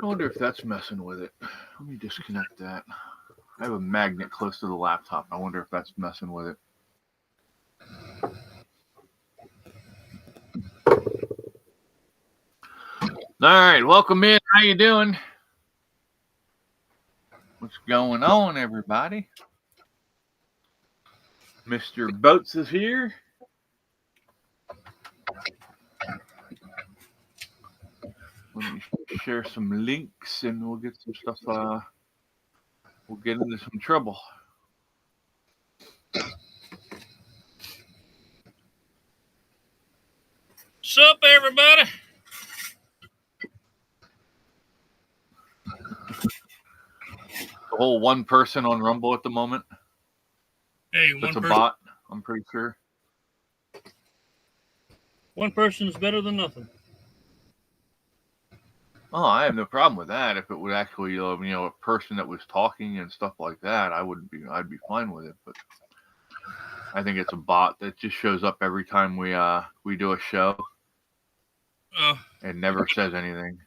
I wonder if that's messing with it. Let me disconnect that. I have a magnet close to the laptop. I wonder if that's messing with it. All right, welcome in. How you doing? What's going on, everybody? Mr. Boats is here. Let me share some links and we'll get some stuff. We'll get into some trouble. What's up, everybody? The whole one person on Rumble at the moment. Hey, It's a bot, I'm pretty sure. One person's better than nothing. Oh, I have no problem with that. If it would actually, a person that was talking and stuff like that, I'd be fine with it. But I think it's a bot that just shows up every time we do a show. And never says anything.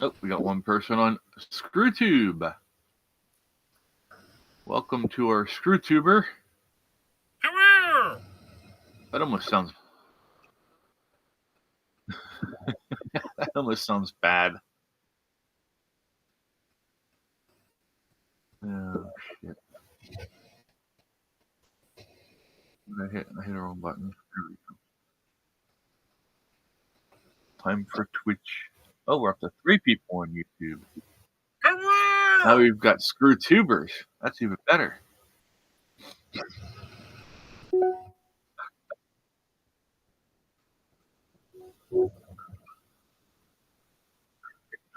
Oh, we got one person on ScrewTube. Welcome to our ScrewTuber. Hello. That almost sounds. That almost sounds bad. Oh shit! I hit the wrong button. There we go. Time for Twitch. Oh, we're up to 3 people on YouTube. Hello. Now we've got ScrewTubers. That's even better.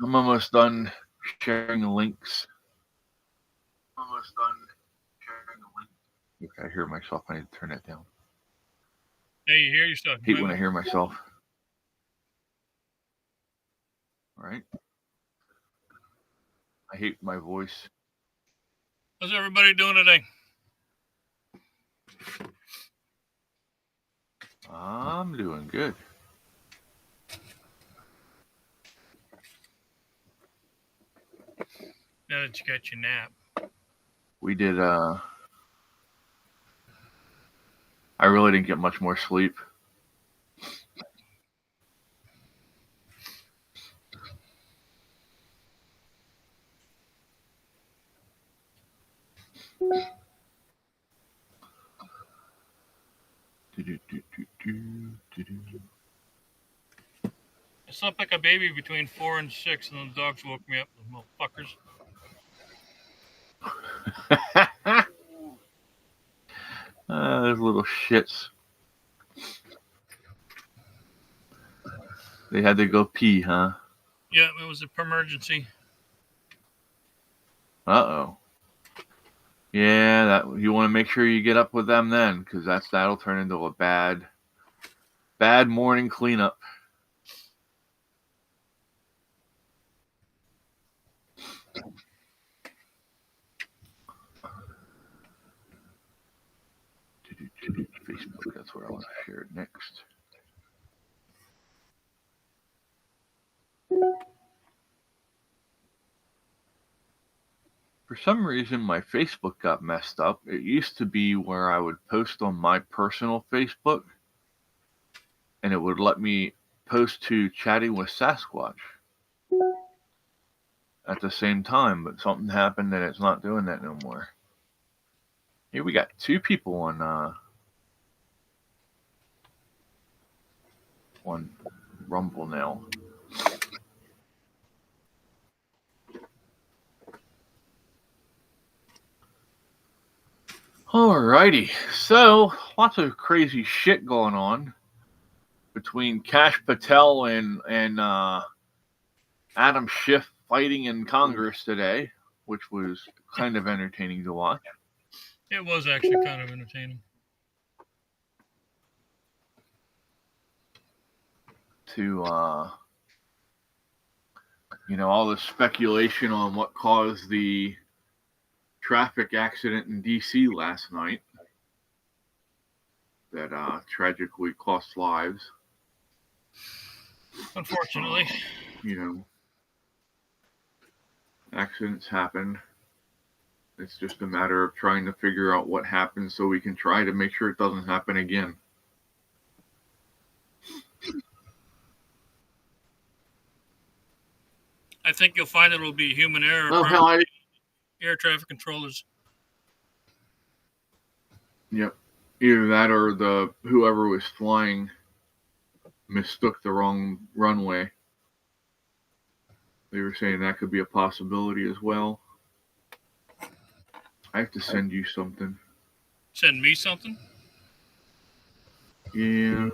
I'm almost done sharing the links. Okay, I hear myself. I need to turn that down. Hey, you hear yourself? I hate when I hear myself. All right. I hate my voice. How's everybody doing today? I'm doing good. Now that you got your nap. We did, I really didn't get much more sleep. I slept like a baby between 4 and 6, and the dogs woke me up, those motherfuckers. Those little shits. They had to go pee, huh? Yeah, it was a emergency. Uh-oh. Yeah, that you want to make sure you get up with them then, because that'll turn into a bad morning cleanup. Facebook, that's where I want to share it next. For some reason, my Facebook got messed up. It used to be where I would post on my personal Facebook, and it would let me post to Chatting with Sasquatch at the same time, but something happened and it's not doing that no more. Here we got 2 people on Rumble now. Alrighty, so lots of crazy shit going on between Kash Patel and Adam Schiff fighting in Congress today, which was kind of entertaining to watch. It was actually kind of entertaining. To all the speculation on what caused the traffic accident in DC last night. that tragically cost lives. Unfortunately. You know, accidents happen. It's just a matter of trying to figure out what happened so we can try to make sure it doesn't happen again. I think you'll find it'll be human error. Oh, hell, Air traffic controllers. Yep. Either that or whoever was flying mistook the wrong runway. They were saying that could be a possibility as well. I have to send you something. Send me something? Yeah.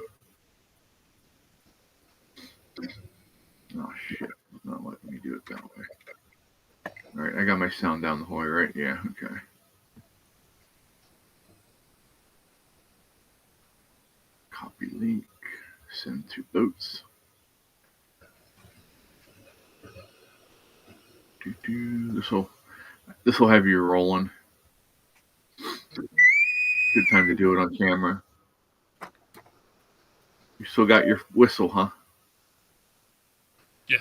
Oh, shit. It's not letting me do it that way. Alright, I got my sound down the hallway, right? Yeah, okay. Copy link. Send to boats. This will have you rolling. Good time to do it on camera. You still got your whistle, huh? Yeah.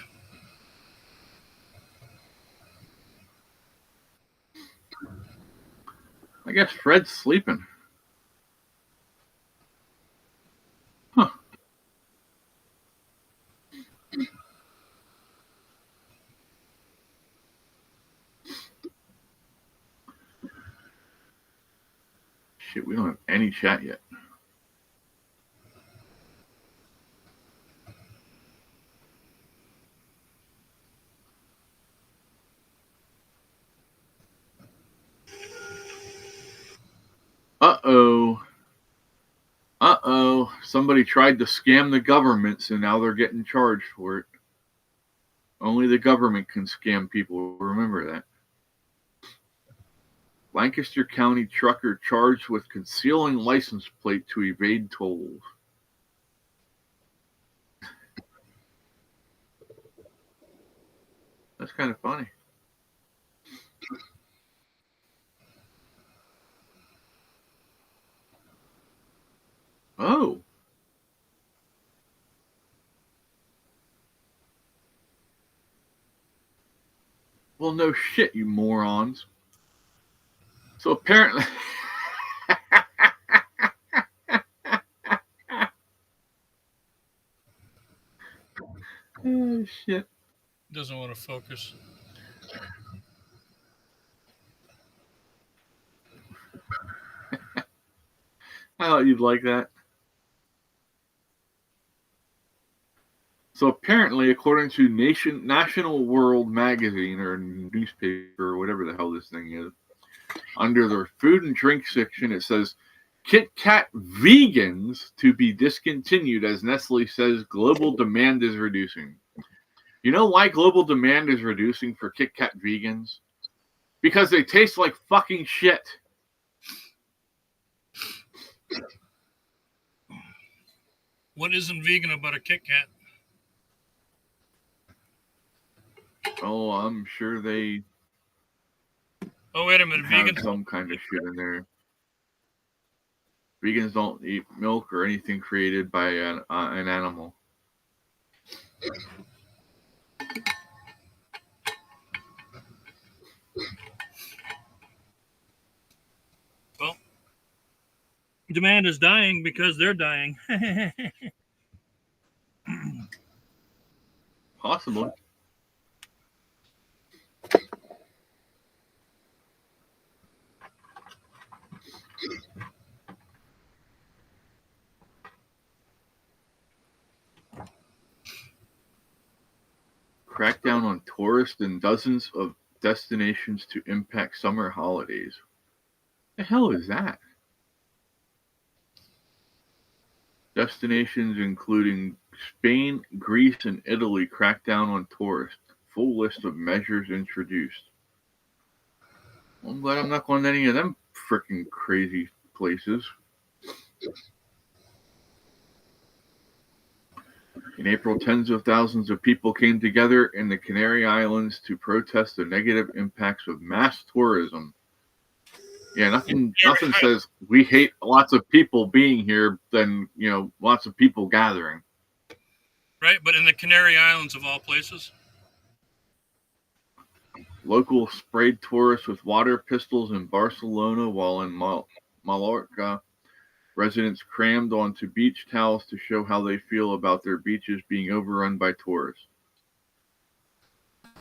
I guess Fred's sleeping. Huh. Shit, we don't have any chat yet. Uh-oh. Uh-oh. Somebody tried to scam the government, so now they're getting charged for it. Only the government can scam people. Remember that. Lancaster County trucker charged with concealing license plate to evade tolls. That's kind of funny. Oh. Well, no shit, you morons. So apparently... Oh, shit. Doesn't want to focus. I thought you'd like that. So apparently, according to National World Magazine or newspaper or whatever the hell this thing is, under the food and drink section, it says Kit Kat vegans to be discontinued as Nestle says global demand is reducing. You know why global demand is reducing for Kit Kat vegans? Because they taste like fucking shit. What isn't vegan about a Kit Kat? Oh, I'm sure they Oh, wait a minute. have Vegans some kind of shit in there. Vegans don't eat milk or anything created by an animal. Well, demand is dying because they're dying. Possible. Crackdown on tourists in dozens of destinations to impact summer holidays. The hell is that? Destinations including Spain, Greece, and Italy crack down on tourists. Full list of measures introduced. Well, I'm glad I'm not going to any of them freaking crazy places. In April, tens of thousands of people came together in the Canary Islands to protest the negative impacts of mass tourism Yeah, nothing says we hate lots of people being here than, lots of people gathering. Right, but in the Canary Islands of all places. Locals sprayed tourists with water pistols in Barcelona, while in Mallorca, residents crammed onto beach towels to show how they feel about their beaches being overrun by tourists.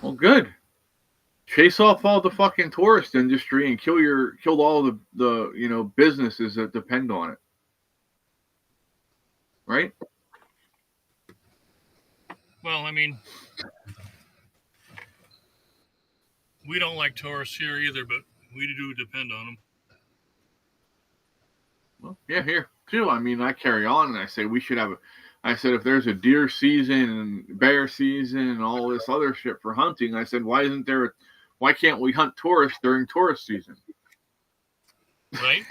Well, good. Chase off all the fucking tourist industry and kill all the businesses that depend on it. Right? Well, I mean, we don't like tourists here either, but we do depend on them. Well, yeah, here too. I mean, I carry on and I say we should have I said if there's a deer season and bear season and all this other shit for hunting, I said why can't we hunt tourists during tourist season? Right?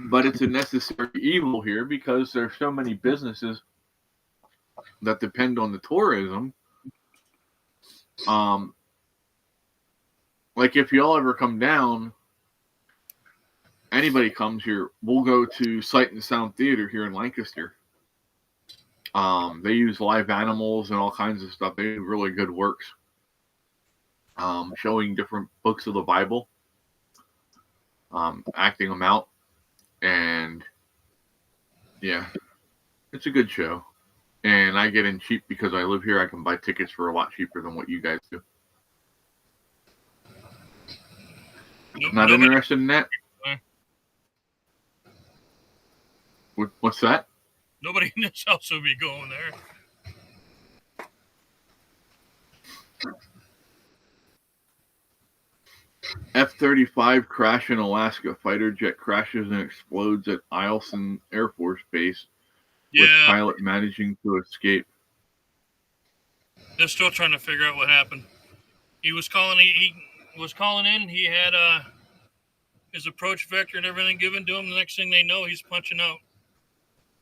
But it's a necessary evil here because there's so many businesses that depend on the tourism. Like if y'all ever come down, anybody comes here, we'll go to Sight and Sound Theater here in Lancaster. They use live animals and all kinds of stuff. They do really good works, showing different books of the Bible, acting them out. And yeah, it's a good show. And I get in cheap because I live here. I can buy tickets for a lot cheaper than what you guys do. Not interested in that? What's that? Nobody in this house will be going there. F-35 crash in Alaska. Fighter jet crashes and explodes at Eielson Air Force Base, with pilot managing to escape. They're still trying to figure out what happened. He was calling in. He had his approach vector and everything given to him. The next thing they know, he's punching out.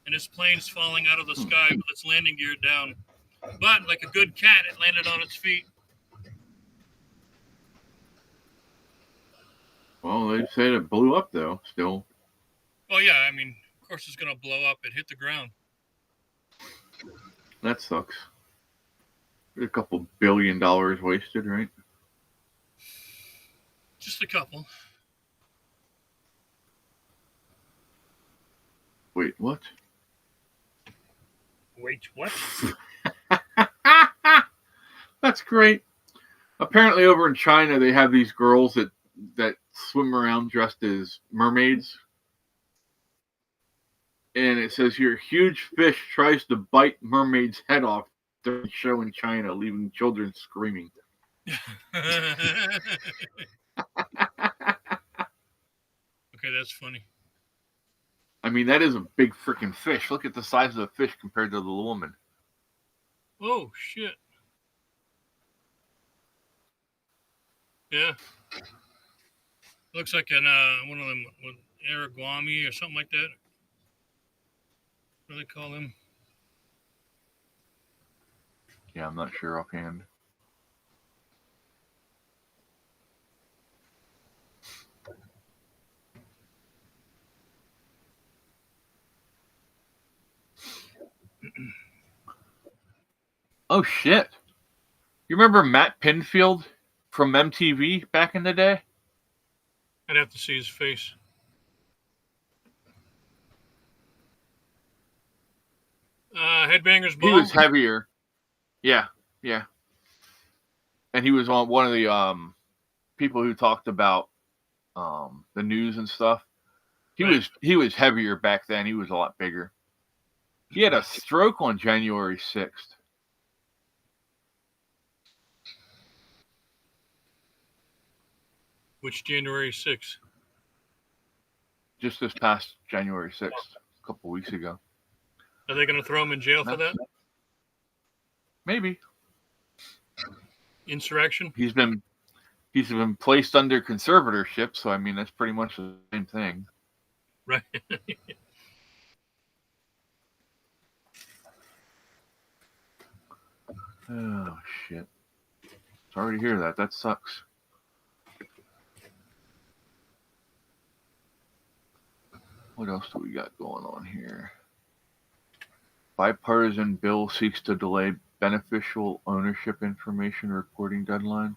And his plane's falling out of the sky with its landing gear down. But like a good cat, it landed on its feet. Well, they said it blew up, though, still. Well, yeah, I mean, of course it's going to blow up. It hit the ground. That sucks. A couple $1 billion wasted, right? Just a couple. Wait, what? Wait, what? That's great. Apparently over in China, they have these girls that swim around dressed as mermaids. And it says here, huge fish tries to bite mermaid's head off during the show in China, leaving children screaming. Okay, that's funny. I mean, that is a big freaking fish. Look at the size of the fish compared to the woman. Oh, shit. Yeah. Looks like one of them, Araguami or something like that. What do they call them? Yeah, I'm not sure offhand. Oh, shit. You remember Matt Pinfield from MTV back in the day? I'd have to see his face. Headbangers Ball. He was heavier. Yeah. And he was on one of the people who talked about the news and stuff. He was heavier back then. He was a lot bigger. He had a stroke on January 6th. Which January 6th? Just this past January 6th, a couple weeks ago. Are they going to throw him in jail for that? Maybe. Insurrection? He's been placed under conservatorship, so I mean that's pretty much the same thing. Right. Oh, shit. Sorry to hear that. That sucks. What else do we got going on here? Bipartisan bill seeks to delay beneficial ownership information reporting deadline.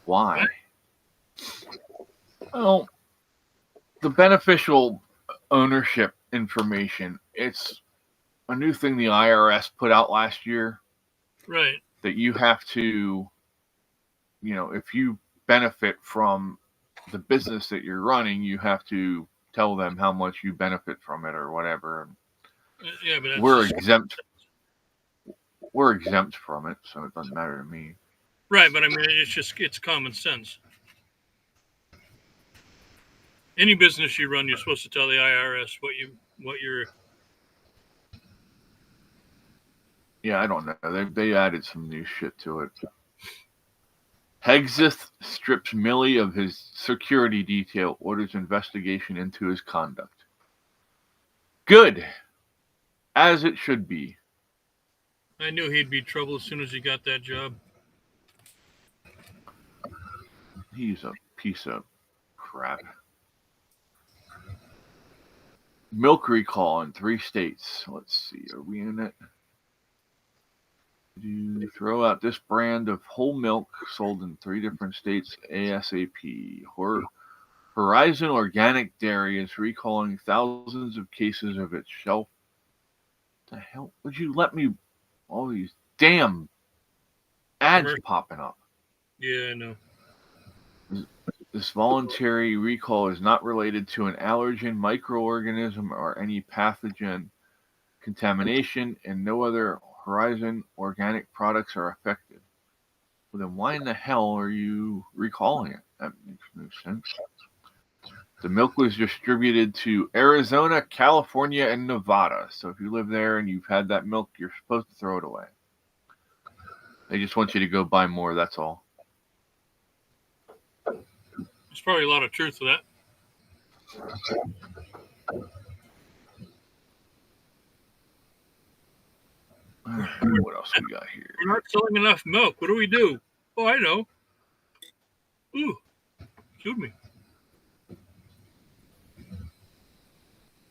Why? Well, the beneficial ownership information, it's a new thing the IRS put out last year. Right. That you have to, if you benefit from the business that you're running, you have to tell them how much you benefit from it or whatever. Yeah, but that's we're exempt. We're exempt from it, so it doesn't matter to me. Right, but I mean, it's common sense. Any business you run, you're supposed to tell the IRS what you're. Yeah, I don't know. They added some new shit to it. Hegseth strips Milley of his security detail, orders investigation into his conduct. Good. As it should be. I knew he'd be trouble as soon as he got that job. He's a piece of crap. Milk recall in 3 states. Let's see. Are we in it? You throw out this brand of whole milk sold in 3 different states ASAP. Horizon Organic Dairy is recalling thousands of cases of its shelf. What the hell? Would you let me? All these damn ads popping up. Yeah, I know. This voluntary recall is not related to an allergen, microorganism, or any pathogen contamination, and no other Horizon Organic products are affected. Well, then why in the hell are you recalling it? That makes no sense. The milk was distributed to Arizona, California, and Nevada. So if you live there and you've had that milk, you're supposed to throw it away. They just want you to go buy more, that's all. There's probably a lot of truth to that. What else we got here? We're not selling enough milk. What do we do? Oh, I know. Ooh, shoot me.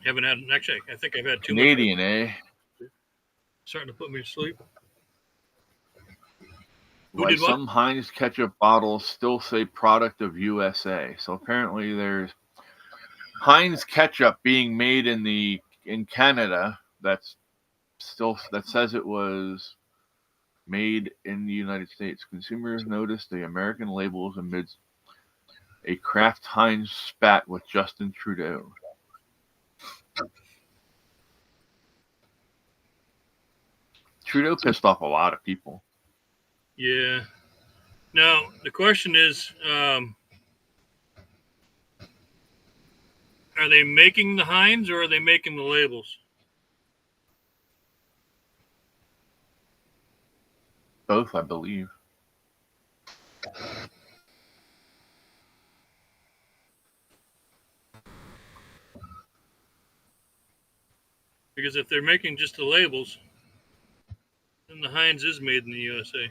Haven't had actually. I think I've had too Canadian, much. eh? Starting to put me to sleep. Why some Heinz ketchup bottles still say product of USA. So apparently there's Heinz ketchup being made in Canada that says it was made in the United States. Consumers noticed the American labels amidst a Kraft Heinz spat with Justin Trudeau. Trudeau pissed off a lot of people. Yeah. Now, the question is, are they making the Heinz or are they making the labels? Both, I believe. Because if they're making just the labels, then the Heinz is made in the USA.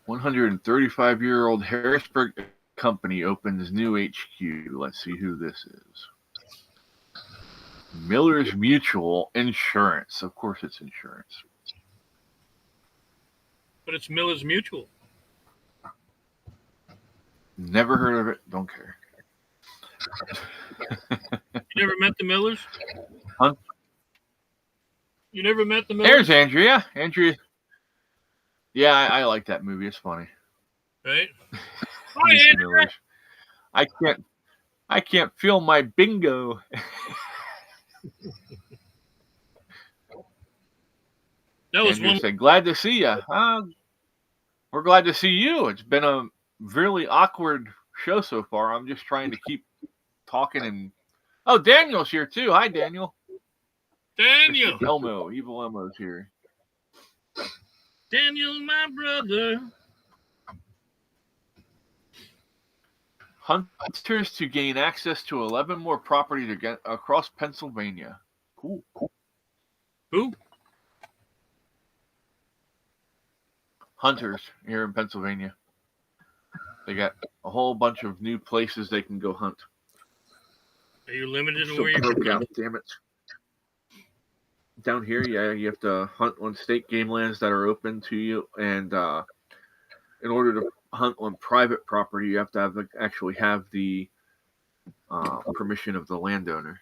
$135-year-old Harrisburg company opens new HQ. Let's see who this is. Miller's Mutual Insurance. Of course it's insurance. But it's Miller's Mutual. Never heard of it. Don't care. You never met the Millers? Huh? You never met the Millers? There's Andrea. Andrea. Yeah, I like that movie. It's funny. Right? Hi, Andrea. I can't feel my bingo. That was Andrea said, glad to see you. We're glad to see you. It's been a really awkward show so far. I'm just trying to keep talking and oh, Daniel's here too. Hi, Daniel. Daniel. Mr. Elmo, Evil Elmo's here. Daniel, my brother. Hunters to gain access to 11 more property to get across Pennsylvania. Cool. Who? Hunters here in Pennsylvania. They got a whole bunch of new places they can go hunt. Are you limited in So where you broke can out, damn it. Down here, yeah, you have to hunt on state game lands that are open to you, and in order to hunt on private property, you have to actually have the permission of the landowner.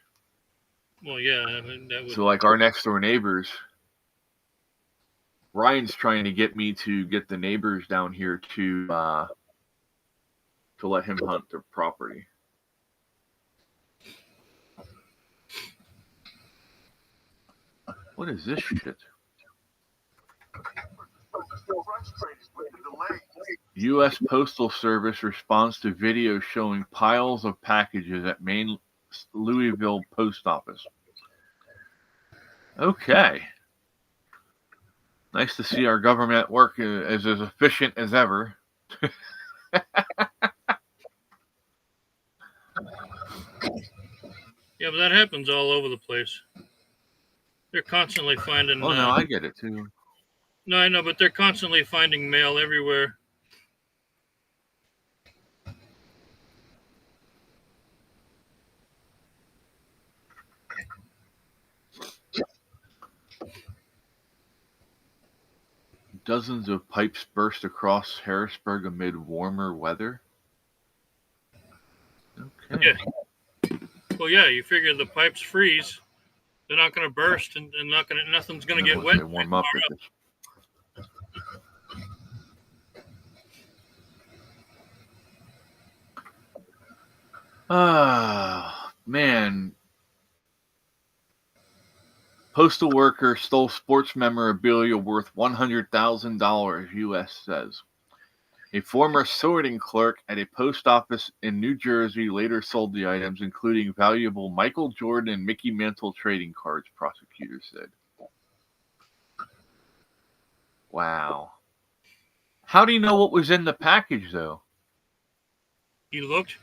Well, yeah, I mean, that would. So, like our next door neighbors, Ryan's trying to get me to get the neighbors down here to let him hunt their property. What is this shit? U.S. Postal Service responds to video showing piles of packages at main Louisville post office. Okay. Nice to see our government at work is as efficient as ever. Yeah, but that happens all over the place. They're constantly finding. Oh, no, I get it, too. No, I know, but they're constantly finding mail everywhere. Dozens of pipes burst across Harrisburg amid warmer weather. Okay. Yeah. Well, yeah, you figure the pipes freeze, they're not going to burst, and nothing's going to get wet. They warm up. Man. Postal worker stole sports memorabilia worth $100,000, U.S. says. A former sorting clerk at a post office in New Jersey later sold the items, including valuable Michael Jordan and Mickey Mantle trading cards, prosecutors said. Wow. How do you know what was in the package, though? He looked.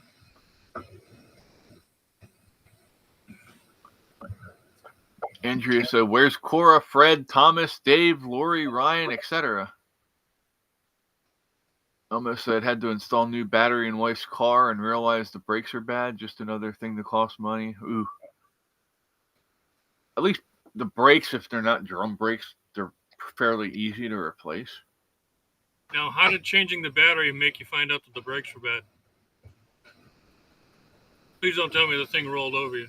Andrea said, where's Cora, Fred, Thomas, Dave, Lori, Ryan, etc.? Elmo said, had to install new battery in wife's car and realized the brakes are bad. Just another thing that costs money. Ooh. At least the brakes, if they're not drum brakes, they're fairly easy to replace. Now, how did changing the battery make you find out that the brakes were bad? Please don't tell me the thing rolled over you.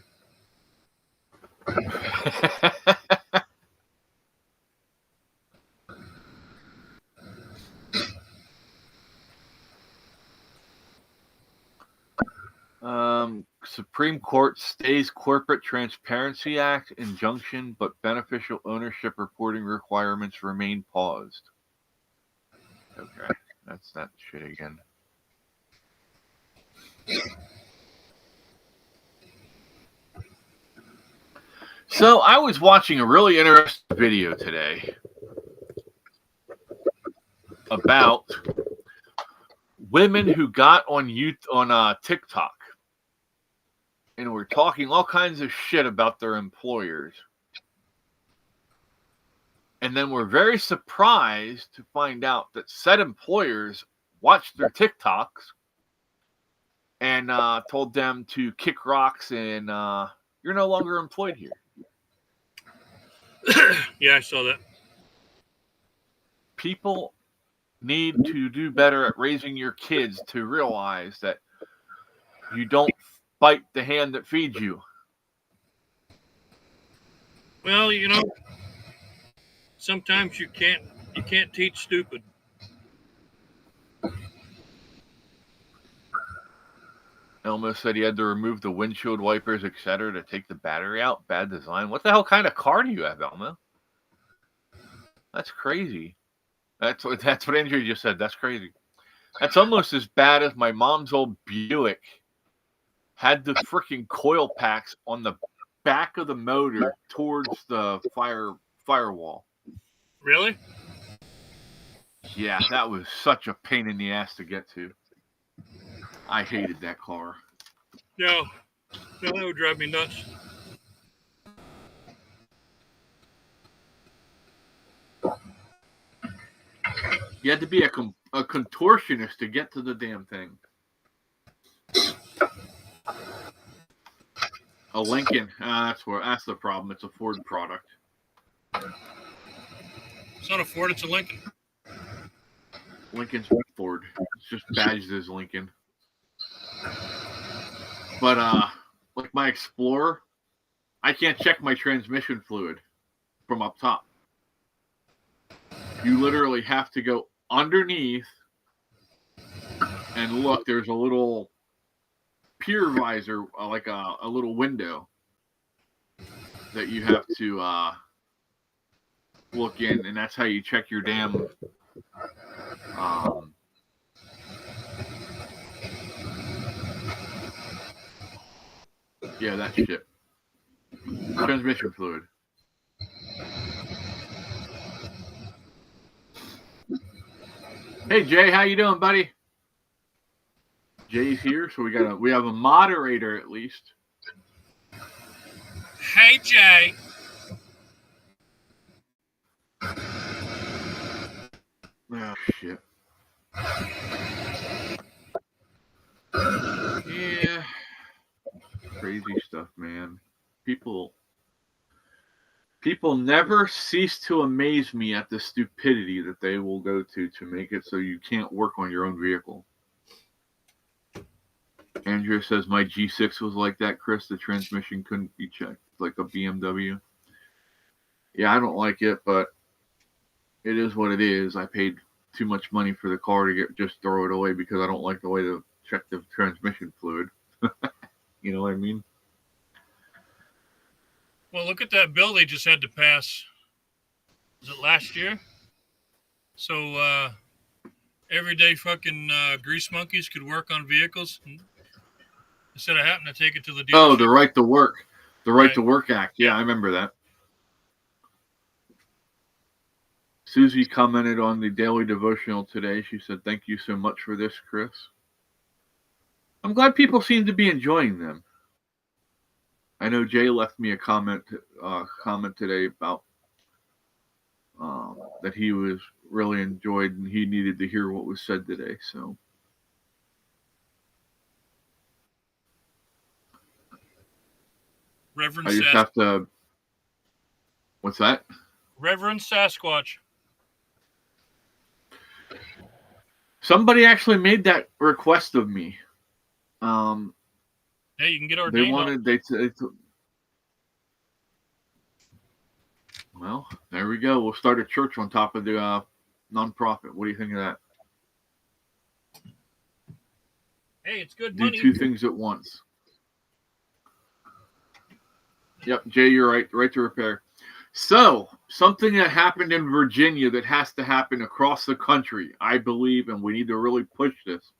Supreme Court stays Corporate Transparency Act injunction, but beneficial ownership reporting requirements remain paused. Okay, that's that shit again. So I was watching a really interesting video today about women who got on TikTok and were talking all kinds of shit about their employers. And then were very surprised to find out that said employers watched their TikToks and told them to kick rocks and you're no longer employed here. Yeah, I saw that. People need to do better at raising your kids to realize that you don't bite the hand that feeds you. Well, you know, sometimes you can't teach stupid. Elmo said he had to remove the windshield wipers, etc., to take the battery out. Bad design. What the hell kind of car do you have, Elmo? That's crazy. That's what Andrew just said. That's crazy. That's almost as bad as my mom's old Buick had the freaking coil packs on the back of the motor towards the firewall. Really? Yeah, that was such a pain in the ass to get to. I hated that car. No, that would drive me nuts. You had to be a contortionist to get to the damn thing. A Lincoln. That's the problem. It's a Ford product. It's not a Ford, it's a Lincoln. Lincoln's Ford. It's just badged as Lincoln. But like my Explorer, I can't check my transmission fluid from up top. You literally have to go underneath and look. There's a little pier visor, like a little window that you have to look in, and that's how you check your damn yeah, that shit. Transmission fluid. Hey Jay, how you doing, buddy? Jay's here, so we have a moderator at least. Hey Jay. Oh shit. Yeah. Crazy stuff, man. People never cease to amaze me at the stupidity that they will go to make it so you can't work on your own vehicle. Andrea says my G6 was like that, Chris. The transmission couldn't be checked, like a BMW. Yeah, I don't like it, but it is what it is. I paid too much money for the car to just throw it away because I don't like the way to check the transmission fluid. You know what I mean? Well, look at that bill they just had to pass. Was it last year? So everyday fucking grease monkeys could work on vehicles instead of having to take it to the dealership. Oh, the right to work. The right to Work Act. Yeah, I remember that. Susie commented on the daily devotional today. She said, "Thank you so much for this, Chris." I'm glad people seem to be enjoying them. I know Jay left me a comment today about that he was really enjoyed and he needed to hear what was said today. So Reverend I just have to. What's that? Reverend Sasquatch. Somebody actually made that request of me. Hey, you can get ordained. They wanted well, there we go. We'll start a church on top of the nonprofit. What do you think of that? Hey, it's good Do money. two things at once. Yep, Jay, you're right. Right to repair. So, something that happened in Virginia that has to happen across the country, I believe, and we need to really push this.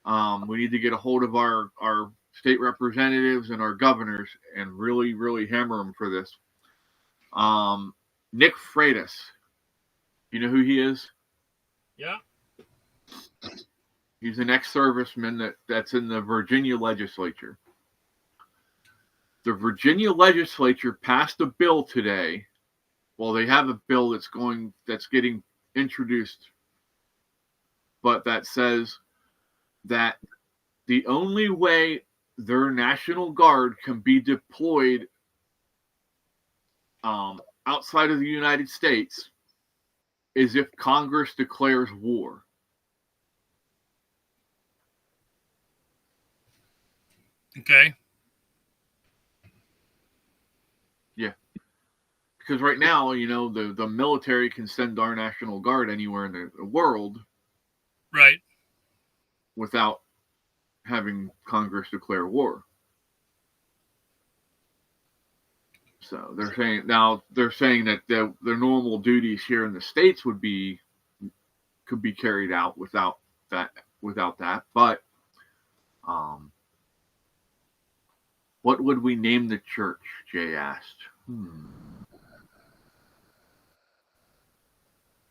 We need to get a hold of our state representatives and our governors and really, really hammer them for this. Nick Freitas. You know who he is? Yeah. He's an ex-serviceman that's in the Virginia legislature. The Virginia legislature passed a bill today. Well, they have a bill that's getting introduced, but that says that the only way their National Guard can be deployed outside of the United States is if Congress declares war. Okay. Yeah. Because right now, the military can send our National Guard anywhere in the world. Right. Without having Congress declare war. So they're saying that their normal duties here in the States could be carried out without that. But What would we name the church? Jay asked.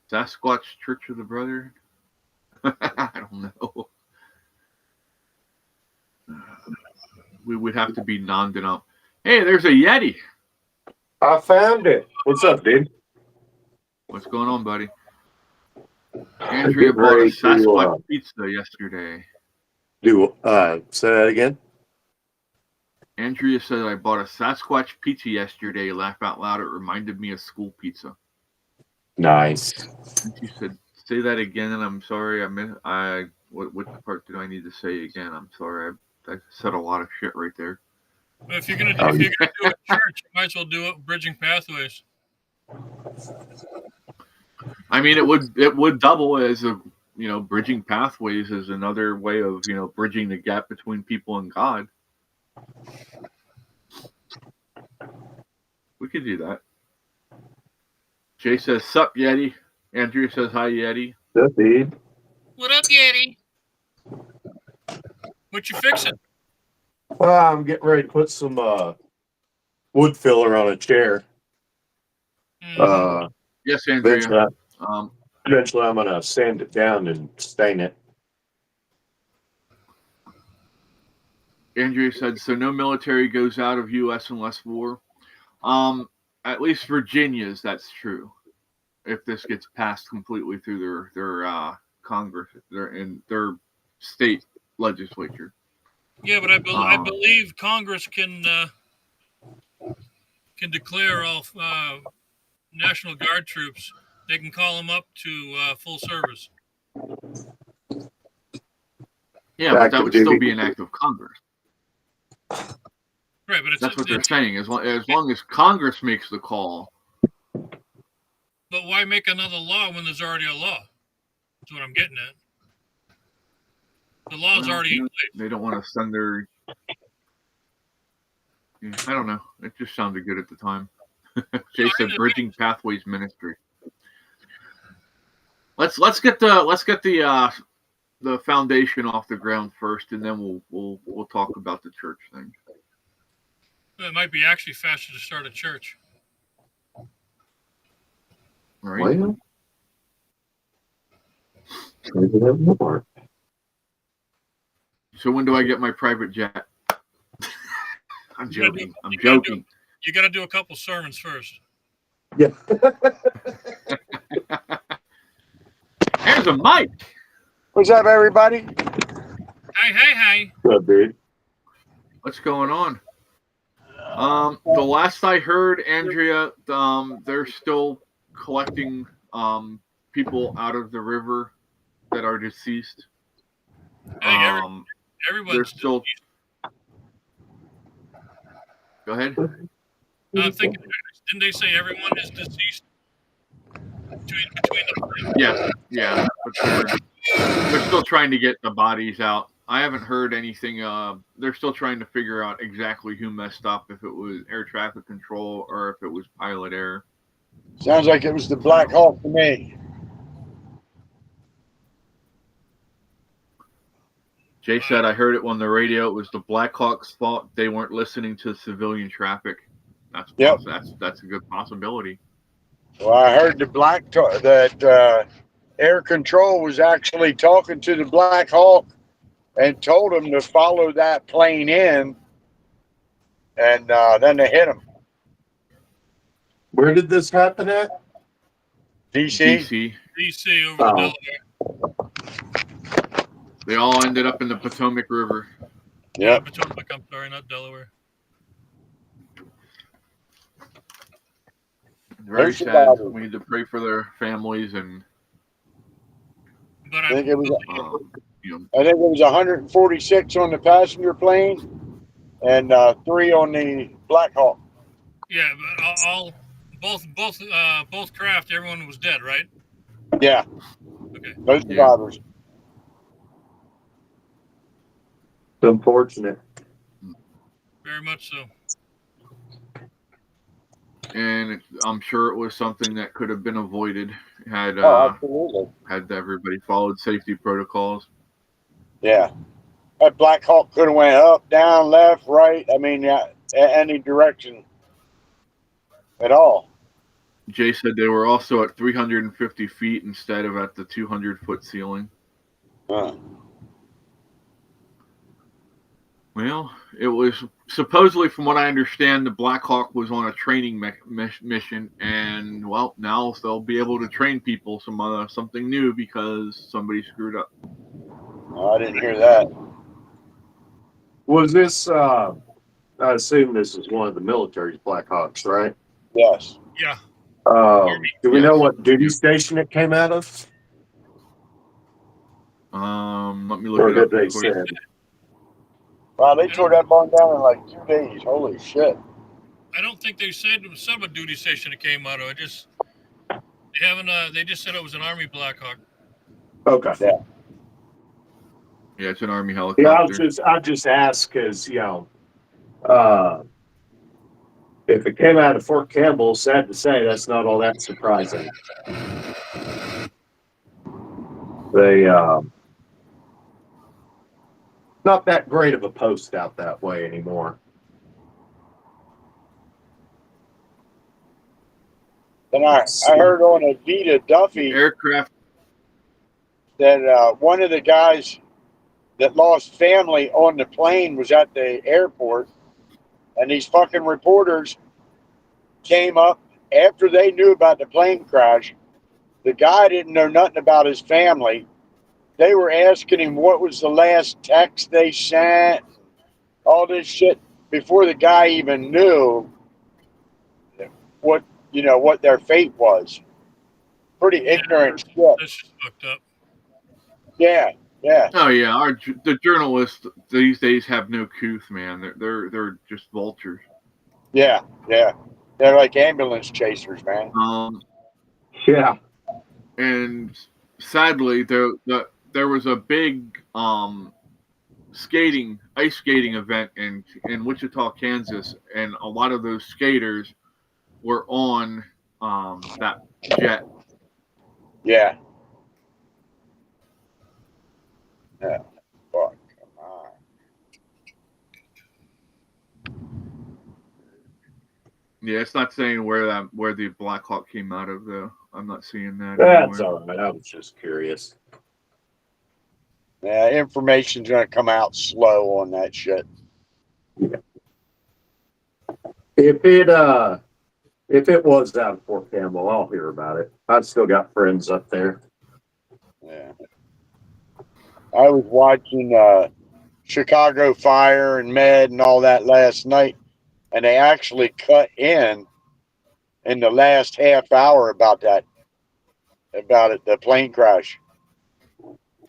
Sasquatch Church of the Brother? I don't know. We would have to be non-denom. Hey, there's a Yeti. I found it. What's up, dude? What's going on, buddy? Andrea bought a Sasquatch pizza yesterday. Say that again? Andrea said, I bought a Sasquatch pizza yesterday. Laugh out loud. It reminded me of school pizza. Nice. And she said, say that again, and I'm sorry. What part did I need to say again? I'm sorry. I said a lot of shit right there. But if you're gonna do it at church, you might as well do it bridging pathways. I mean, it would double as a bridging pathways is another way of bridging the gap between people and God. We could do that. Jay says, "Sup, Yeti." Andrew says, "Hi, Yeti." Sup, dude? What up, Yeti? What you fixing? Well, I'm getting ready to put some wood filler on a chair. Yes, Andrea. Eventually, I'm gonna sand it down and stain it. Andrea said, "So no military goes out of U.S. unless war." At least Virginia's, that's true. If this gets passed completely through their Congress, their state legislature. Yeah, but I believe Congress can declare all National Guard troops. They can call them up to full service. Yeah, but that would still be an act of Congress. Right, but that's what they're saying. As long as Congress makes the call. But why make another law when there's already a law? That's what I'm getting at. The law's already in place. They don't want to send their. I don't know. It just sounded good at the time. Jay said, "Bridging Pathways Ministry." Let's get the foundation off the ground first, and then we'll talk about the church thing. It might be actually faster to start a church. Right. Well, maybe have more. So when do I get my private jet? I'm joking. I'm joking. You got to do a couple sermons first. Yeah. There's a mic. What's up, everybody? Hey. What's up, dude? What's going on? The last I heard, Andrea, they're still collecting people out of the river that are deceased. Everyone's still. Go ahead. I'm thinking, didn't they say everyone is deceased? Between them. Yeah. But they're still trying to get the bodies out. I haven't heard anything. They're still trying to figure out exactly who messed up, if it was air traffic control or if it was pilot error. Sounds like it was the Black Hawk to me. Jay said, I heard it on the radio. It was the Black Hawk's fault. They weren't listening to civilian traffic. That's a good possibility. Well, I heard that air control was actually talking to the Black Hawk and told them to follow that plane in, and then they hit him. Where did this happen at? DC over Delaware. They all ended up in the Potomac River. Yep. Potomac, I'm sorry, not Delaware. Very sad. We need to pray for their families I think it was 146 on the passenger plane and 3 on the Black Hawk. Yeah, but both craft, everyone was dead, right? Yeah. Okay. No survivors. It's unfortunate. Very much so. And I'm sure it was something that could have been avoided had absolutely. Had everybody followed safety protocols. Yeah. That Black Hawk could have went up, down, left, right. I mean, yeah, any direction at all. Jay said they were also at 350 feet instead of at the 200-foot ceiling. Uh, Well, it was supposedly, from what I understand, the Black Hawk was on a training mission, and well, now they'll be able to train people something new because somebody screwed up. I didn't hear that. Was this? I assume this is one of the military's Black Hawks, right? Yes. Yeah. Do we know Yes. what duty station it came out of? Let me look Or it up. did they quick. say? Wow, they tore that barn down in like 2 days. Holy shit. I don't think they said it was some a duty station it came out of. They haven't. They just said it was an Army Black Hawk. Okay. Yeah. Yeah, it's an Army Yeah, helicopter. I just asked because if it came out of Fort Campbell, sad to say, that's not all that surprising. They not that great of a post out that way anymore. Then I heard on Adita Duffy Aircraft. that one of the guys that lost family on the plane was at the airport, and these fucking reporters came up after they knew about the plane crash. The guy didn't know nothing about his family. They were asking him what was the last text they sent, all this shit, before the guy even knew what their fate was. Pretty ignorant shit. That's just fucked up. Yeah. Oh yeah, the journalists these days have no couth, man. They're just vultures. Yeah. They're like ambulance chasers, man. Yeah. And sadly, there was a big ice skating event in Wichita, Kansas, and a lot of those skaters were on that jet. Yeah. Fuck. Come on. Yeah, it's not saying where the Black Hawk came out of though. I'm not seeing that. That's anywhere. all right. I was just curious. Yeah, information's gonna come out slow on that shit. If it was out of Fort Campbell, I'll hear about it. I've still got friends up there. Yeah. I was watching Chicago Fire and Med and all that last night, and they actually cut in the last half hour about it, the plane crash.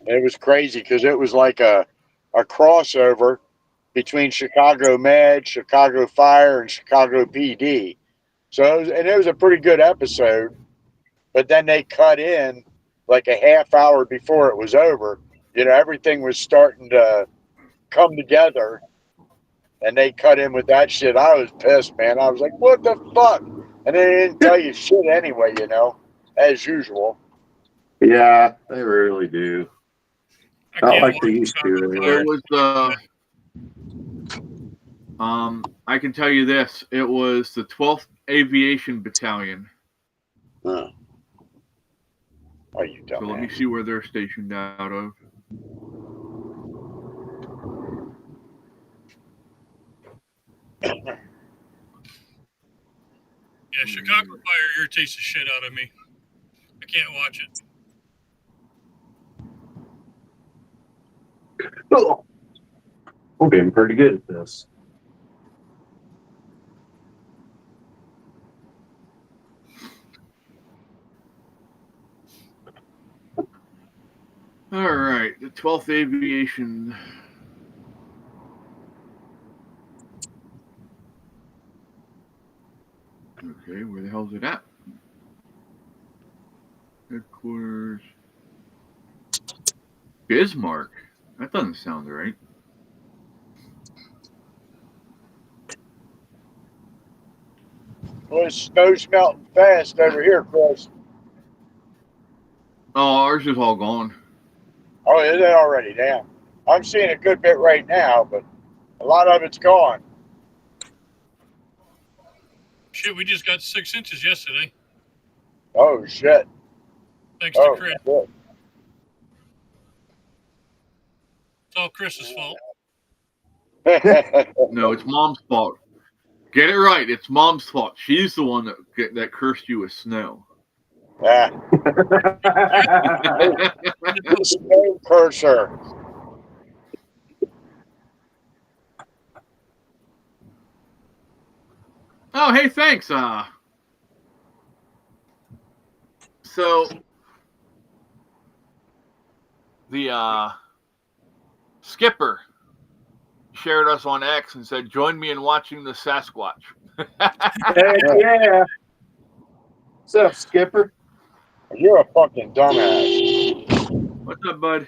It was crazy because it was like a crossover between Chicago Med, Chicago Fire, and Chicago PD. So it was a pretty good episode, but then they cut in like a half hour before it was over. Everything was starting to come together, and they cut in with that shit. I was pissed, man. I was like, what the fuck? And they didn't tell you shit anyway, as usual. Yeah, they really do. I Not can't like watch they used to. Chicago Anyway. It was I can tell you this. It was the 12th Aviation Battalion. Huh. Are you dumb? So let me see where they're stationed out of. Yeah, Chicago Fire irritates the shit out of me. I can't watch it. Oh, we're getting pretty good at this. All right, the 12th Aviation. Okay, where the hell is it at? Headquarters. Bismarck. That doesn't sound right. Well, snow's melting fast over here, Chris. Oh, ours is all gone. Oh, is it already down? I'm seeing a good bit right now, but a lot of it's gone. Shit, we just got 6 inches yesterday. Oh shit! Thanks to Chris. Shit. It's all Chris's fault. No, it's Mom's fault. Get it right. It's Mom's fault. She's the one that cursed you with snow. Yeah. Snow cursor. Oh, hey, thanks. So the skipper shared us on X and said, "Join me in watching the Sasquatch." Heck yeah. What's up, Skipper? You're a fucking dumbass. What's up, bud?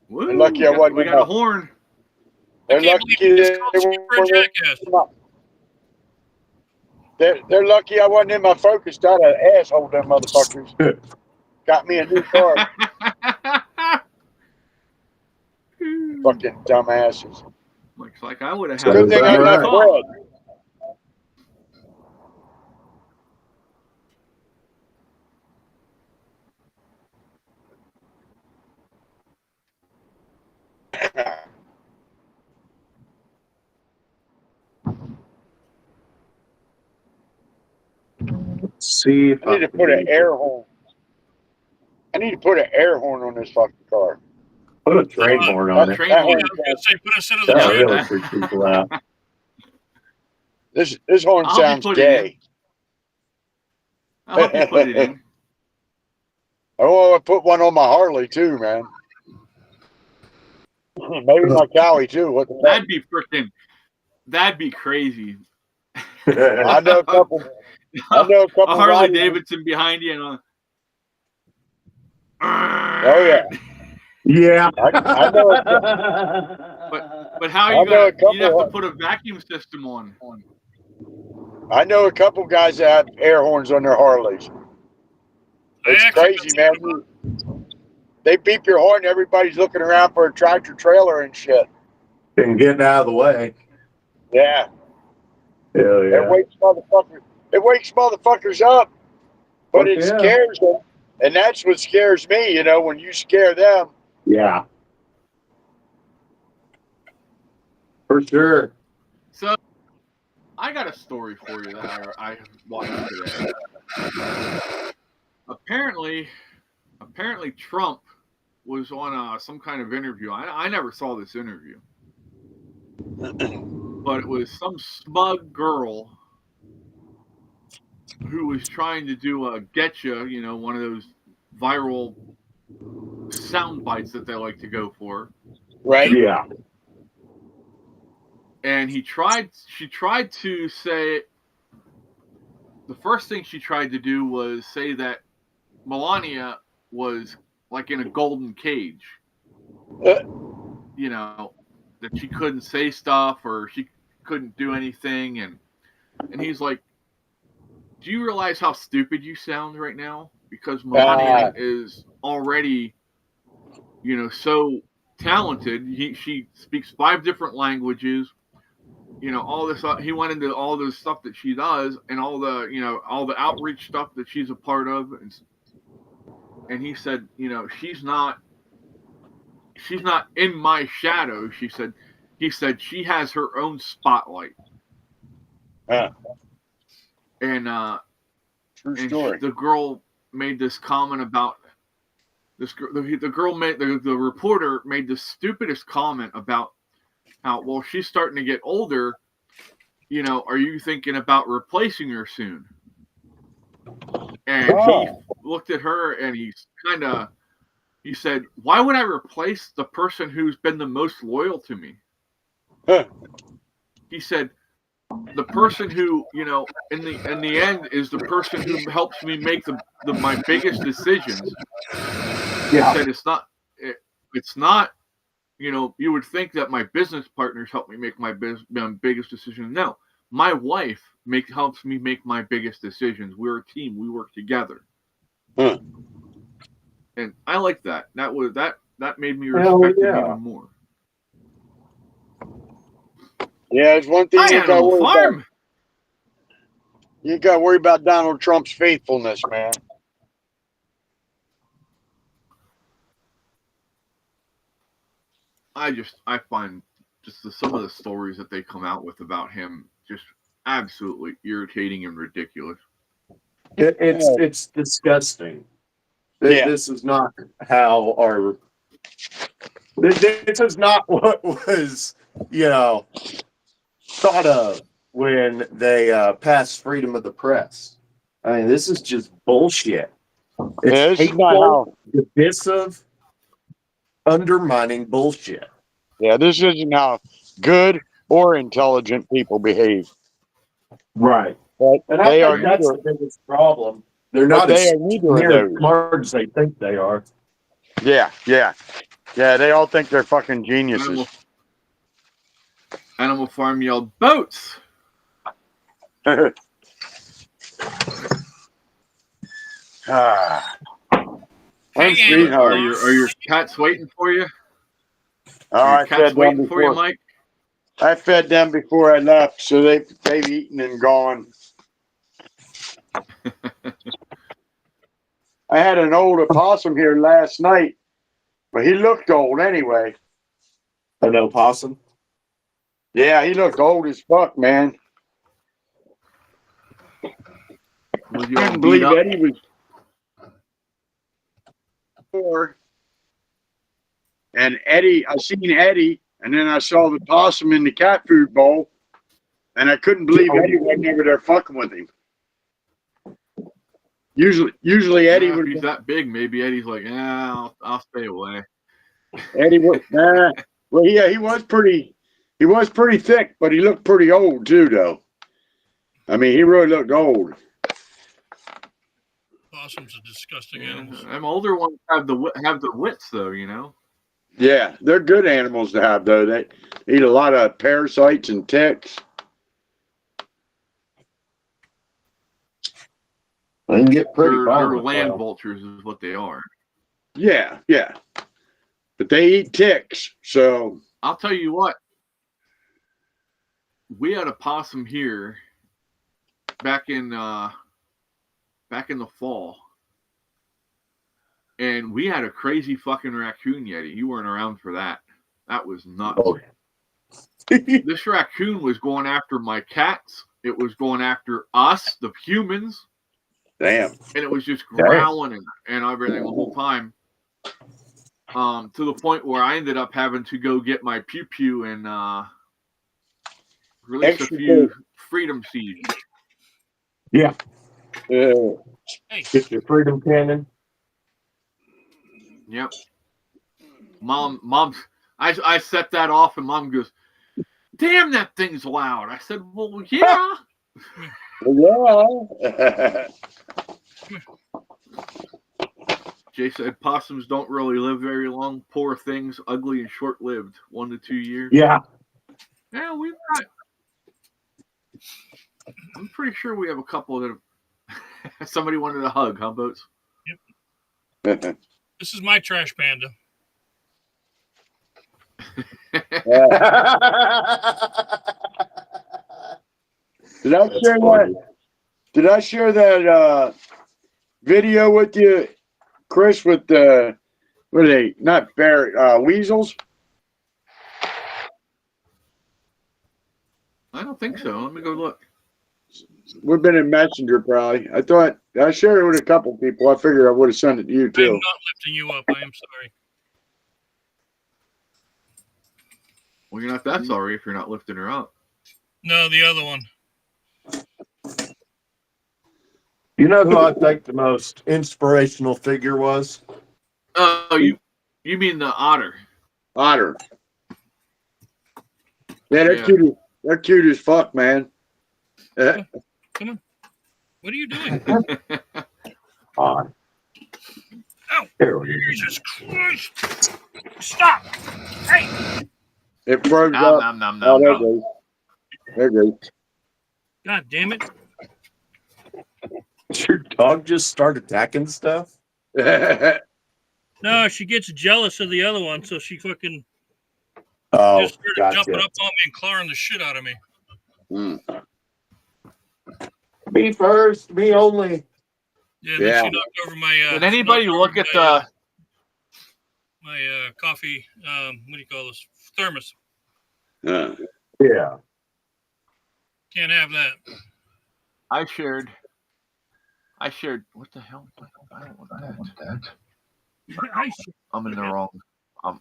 Woo, You're lucky I wasn't we in got a my- horn. I They're can't lucky believe you just they called Skipper a weren't- jackass. They're lucky I wasn't in my Focus. I'd have asshole them motherfuckers. Got me a new car. Fucking dumbasses. Looks like I would have So had Good thing about I'm right. not bread. Let's see if I need to put an air horn. I need to put an air horn on this fucking car. Put a train horn on it. Train That horn. Yeah, I was gonna say, put a set of the That'll train. really freak people out. This horn I'll be sounds putting it gay. I'll help you put it in. I want to put one on my Harley too, man. Maybe my Cowie too. What the fuck? That'd be crazy. I know a couple. I know a couple. A Harley riders- Davidson behind you and Oh yeah. Yeah. I know. A, But how I you know a got? You'd have couple- to put a vacuum system on. I know a couple guys that have air horns on their Harleys. I It's actually crazy, man. They beep your horn. Everybody's looking around for a tractor trailer and shit. And getting out of the way. Yeah. Hell It yeah. wakes motherfuckers. It wakes motherfuckers up, but Fuck it yeah. scares them, and that's what scares me. You know, when you scare them. Yeah. For sure. So, I got a story for you that I watched today. Apparently Trump was on some kind of interview. I never saw this interview, but it was some smug girl who was trying to do a getcha, one of those viral sound bites that they like to go for. Right. Yeah. And she tried to say, the first thing she tried to do was say that Melania was like in a golden cage. That she couldn't say stuff or she couldn't do anything. And he's like, do you realize how stupid you sound right now? Because Melania is already, so talented. She speaks 5 different languages. All this. He went into all this stuff that she does, and all the outreach stuff that she's a part of, and he said, she's not in my shadow. He said she has her own spotlight. And True story. the girl made this comment about this. The girl made the reporter made the stupidest comment about how, well, she's starting to get older. Are you thinking about replacing her soon? And he looked at her and he said, why would I replace the person who's been the most loyal to me? He said, the person who, in the end is the person who helps me make my biggest decisions. Yeah. He said, it's not, you would think that my business partners help me make my biggest decision. No, my wife helps me make my biggest decisions. We're a team. We work together. And I like that. that made me Hell respect him yeah. even more. Yeah, it's one thing Hi, you got to Animal worry Farm. about. You got to worry about Donald Trump's faithfulness, man. I find just some of the stories that they come out with about him just absolutely irritating and ridiculous. It's disgusting. Yeah. This is not how our. This is not what was, thought of when they passed freedom of the press. I mean, this is just bullshit. It's Yeah, this is not hateful, divisive, undermining bullshit. Yeah, this isn't how good or intelligent people behave. Right. But And I they are think that's neither. the biggest problem. They're But not they as are neither of near as those. smart as they think they are. Yeah. They all think they're fucking geniuses. Animal Farm yelled, "Boats!" I'm Hey, sweetheart. Are your cats waiting for you? Oh, Are your I cats fed them waiting for you, before. Mike? I fed them before I left, so they've eaten and gone. I had an old opossum here last night, but he looked old anyway. An opossum? Yeah, he looked old as fuck, man. Was you all Couldn't beat believe up? Eddie was four. And Eddie, I seen Eddie, and then I saw the possum in the cat food bowl, and I couldn't believe Eddie wasn't over there fucking with him. Usually Eddie If would. he's that big, maybe Eddie's like, yeah, I'll stay away. Eddie was. Nah. Well, yeah, he was pretty thick, but he looked pretty old too, though. I mean, he really looked old. Possums are disgusting animals. Them older ones have the wits, though. Yeah, they're good animals to have, though. They eat a lot of parasites and ticks. They can get pretty They're violent. land Well. vultures, is what they are. Yeah. But they eat ticks, so. I'll tell you what. We had a possum here back in the fall, and we had a crazy fucking raccoon, Yeti. You weren't around for that. That was nuts. Oh. This raccoon was going after my cats. It was going after us, the humans. Damn. And it was just growling and everything the whole time. To the point where I ended up having to go get my pew and release a few freedom seeds. Yeah. Hey. Get your freedom cannon. Yep. Mom, I set that off, and Mom goes, "Damn, that thing's loud." I said, "Well, yeah." Yeah. Jay said possums don't really live very long. Poor things, ugly and short-lived, 1 to 2 years. Yeah. Yeah, we've got. I'm pretty sure we have a couple that have. Somebody wanted a hug, huh, Boats? Yep. This is my trash panda. Did I share that video with you, Chris, with the what are they? Not bear weasels? I don't think so. Let me go look. We've been in Messenger probably. I thought I shared it with a couple people. I figured I would have sent it to you I am too. not lifting you up. I am sorry. Well, you're not that sorry if you're not lifting her up. No, the other one. You know who I think the most inspirational figure was? Oh, you mean the otter? Otter. Yeah, they're cute. They're cute as fuck, man. Come on. What are you doing? On. Ow! Jesus Christ! Stop! Hey! It froze up. Oh, there it goes. There it goes. God damn it! Did your dog just start attacking stuff? No, she gets jealous of the other one, so she fucking Oh, just started jumping up on me and clawing the shit out of me. Me first, me only. Yeah, then she knocked over my. Did anybody look at my coffee? What do you call this? Thermos. Yeah. Can't have that. I shared. What the hell? I don't want that. I'm in the wrong. I'm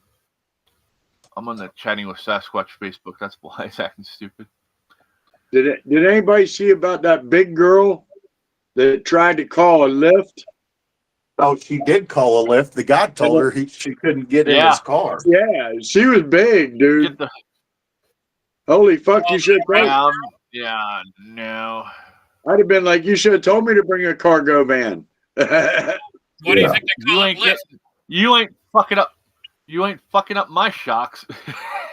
on the Chatting with Sasquatch Facebook. That's why it's acting stupid. Did anybody see about that big girl that tried to call a lift? Oh, she did call a lift. The guy told her she couldn't get in his car. Yeah, she was big, dude. Holy fuck, you should have Yeah, no. I'd have been like, you should have told me to bring a cargo van. Why do you think they call it lift? You ain't fucking up. You ain't fucking up my shocks.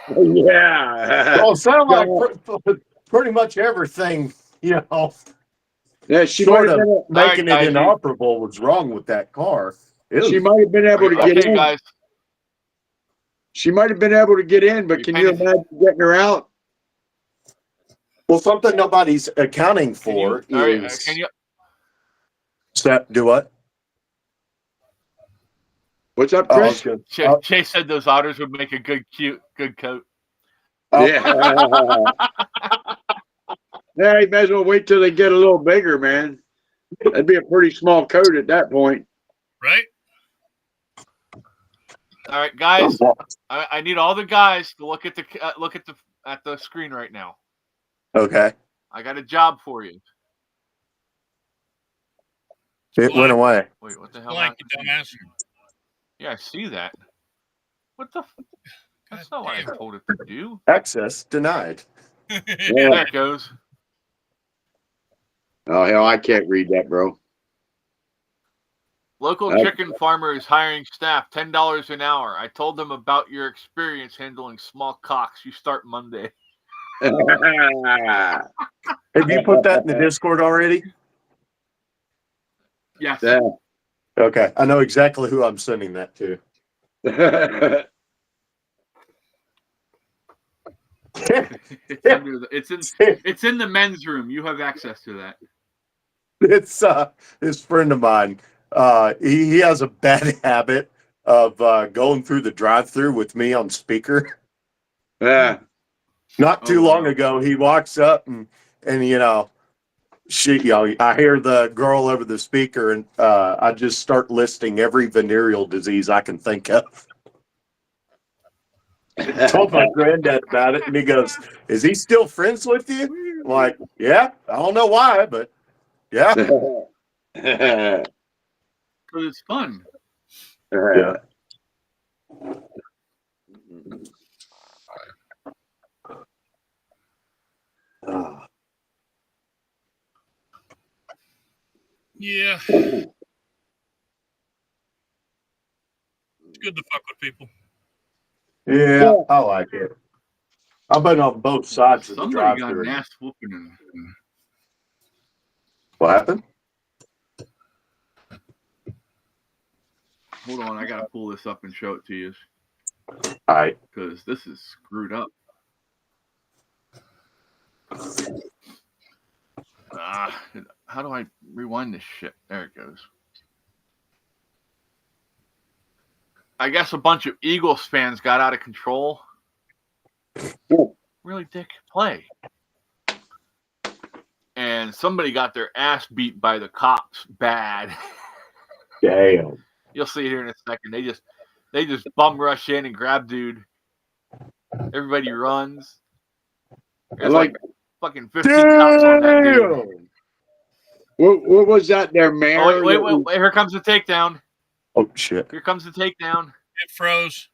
Yeah. Well, it sounded like pretty much everything, you know. Yeah, she sort of been, making it inoperable was wrong with that car. She might have been able to get in. Guys. She might have been able to get in, but can you imagine getting her out? Well, something nobody's accounting for is. Can you do what? What's up, Chris? Chase said those otters would make a good coat. Yeah. Yeah, you might as well wait till they get a little bigger, man. That'd be a pretty small coat at that point. Right? All right, guys. I need all the guys to look at the screen right now. Okay. I got a job for you. It went away. Wait, what the hell? Blank, you dumbass. Yeah, I see that. What the? That's not what I told it to do. Access denied. Yeah. There it goes. Oh, hell, I can't read that, bro. Local chicken farmer is hiring staff, $10 an hour. I told them about your experience handling small cocks. You start Monday. Have you put that in the Discord already? Yes. Yeah. Okay. I know exactly who I'm sending that to. It's in the men's room. You have access to that. It's his friend of mine. He has a bad habit of going through the drive-through with me on speaker. Yeah. Not too long ago, he walks up and you know, I hear the girl over the speaker, and I just start listing every venereal disease I can think of. Told my granddad about it, and he goes, "Is he still friends with you?" I'm like, "Yeah, I don't know why, but yeah." Because it's fun. Yeah. Yeah. It's good to fuck with people. Yeah, I like it. I've been on both sides of the Somebody got drive-through. an ass whooping. What happened? Hold on, I gotta pull this up and show it to you. All right. Because this is screwed up. How do I rewind this shit? There it goes. I guess a bunch of Eagles fans got out of control. Really dick play. And somebody got their ass beat by the cops bad. Damn. You'll see it here in a second. They just bum rush in and grab dude. Everybody runs. There's like fucking 15 cops on that dude. What was that there, Mayor? Oh, wait. Here comes the takedown. Oh, shit. Here comes the takedown. It froze.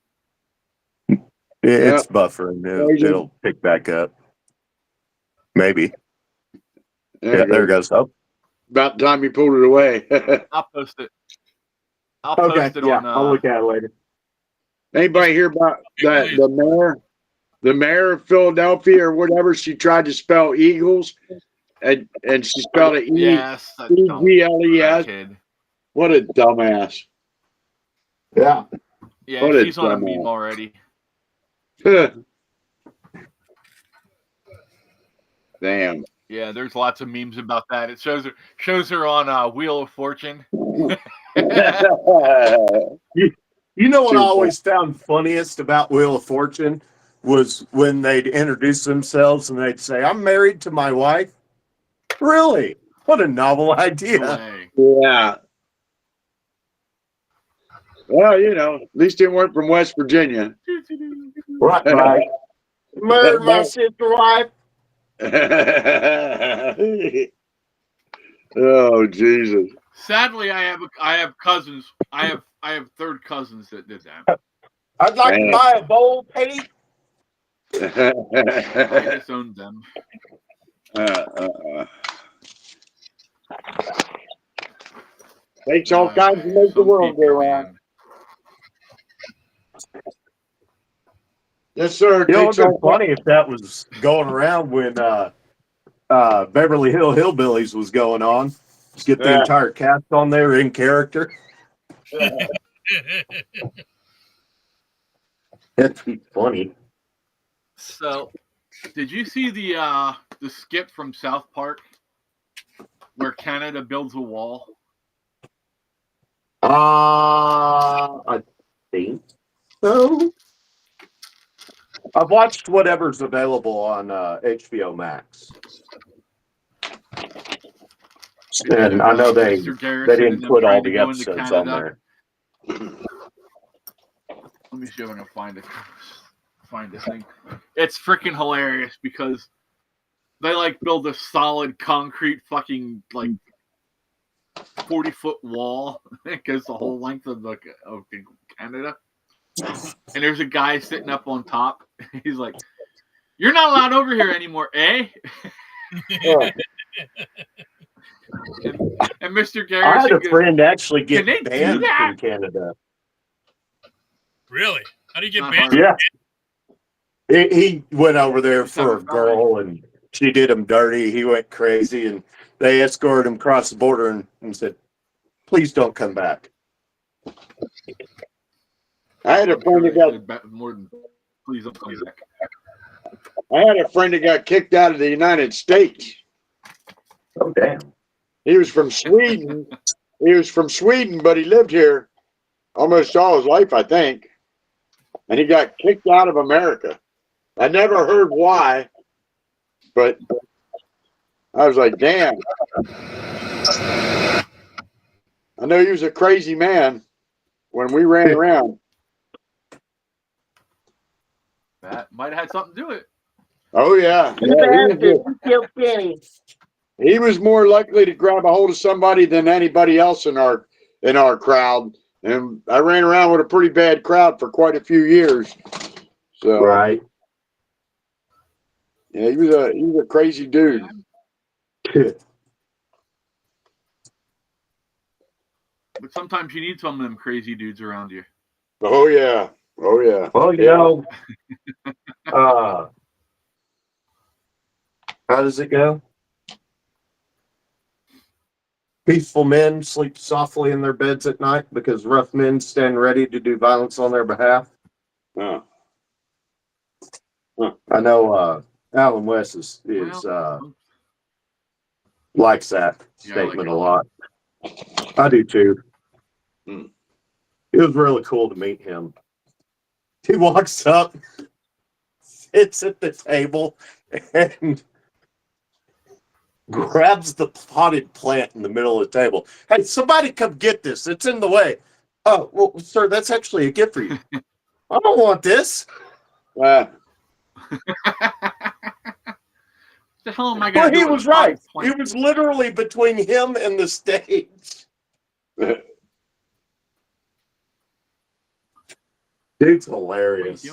It's buffering. It'll pick back up. Maybe. There it goes. Oh. About time you pulled it away. I'll post it. I'll post it on. I'll look at it later. Anybody hear about the mayor of Philadelphia or whatever? She tried to spell Eagles, and she spelled it E-G-L-E-S. What a dumbass. Yeah. Yeah, What a she's on a dumbass. meme already. Damn. Yeah, there's lots of memes about that. It shows her on Wheel of Fortune. You know what I always found funniest about Wheel of Fortune was when they'd introduce themselves and they'd say, "I'm married to my wife." Really? What a novel idea. No way. Yeah. Well, at least it weren't from West Virginia. Right. Married my sister wife. Oh, Jesus. Sadly, I have cousins. I have third cousins that did that. I'd like to buy a bowl, Petty. I disowned them. Takes all kinds to make the world go round. Yes, sir. You know, it'd been funny if that was going around when Beverly Hill Hillbillies was going on. Just get the entire cast on there in character. That'd be funny. So, did you see the skit from South Park where Canada builds a wall? I think so. I've watched whatever's available on HBO Max. And I know they didn't put all the episodes on there. Let me see if I can find this thing. It's freaking hilarious because they build a solid concrete fucking 40-foot wall that goes the whole length of Canada. And there's a guy sitting up on top. He's like, "You're not allowed over here anymore, eh?" and Mr. Garrison I had a friend actually get banned from Canada. Really? How do you get banned? Yeah. He went over there for a girl and she did him dirty. He went crazy and they escorted him across the border and said, "Please don't come back." I had a friend that got more than please don't come back. I had a friend that got kicked out of the United States. Oh damn. He was from Sweden. But he lived here almost all his life, I think. And he got kicked out of America. I never heard why, but I was like, damn. I know he was a crazy man when we ran around. That might have had something to do with it. Oh, yeah. He was more likely to grab a hold of somebody than anybody else in our crowd. And I ran around with a pretty bad crowd for quite a few years. So right. Yeah, he was a crazy dude. But sometimes you need some of them crazy dudes around you. Oh yeah. Well, you know, how does it go? Peaceful men sleep softly in their beds at night because rough men stand ready to do violence on their behalf. Huh. I know Alan West likes that statement a lot. I do too. It was really cool to meet him. He walks up, sits at the table, and grabs the potted plant in the middle of the table. "Hey, somebody come get this. It's in the way." "Oh, well, sir, that's actually a gift for you." "I don't want this." The hell am I going to do? He was right. He was literally between him and the stage. Dude's hilarious.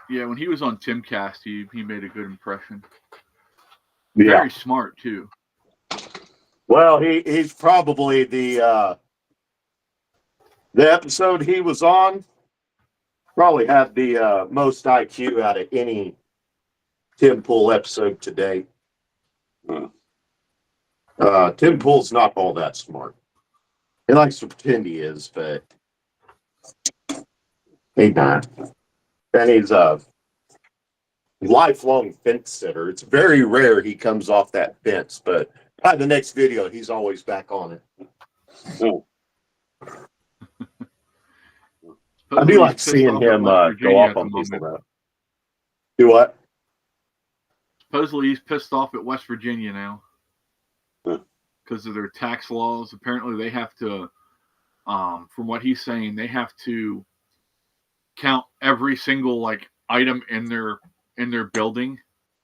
Yeah, when he was on Timcast, he made a good impression. Yeah. Very smart too. Well, he's probably the episode he was on probably had the most IQ out of any Tim Pool episode to date. Tim Pool's not all that smart. He likes to pretend he is, but he's not. And he's a lifelong fence sitter. It's very rare he comes off that fence, but by the next video, he's always back on it. Oh, I do like seeing him go off on people, though. Do what? Supposedly he's pissed off at West Virginia now Huh. because of their tax laws. Apparently they have to, from what he's saying, they have to count every single like item in their building,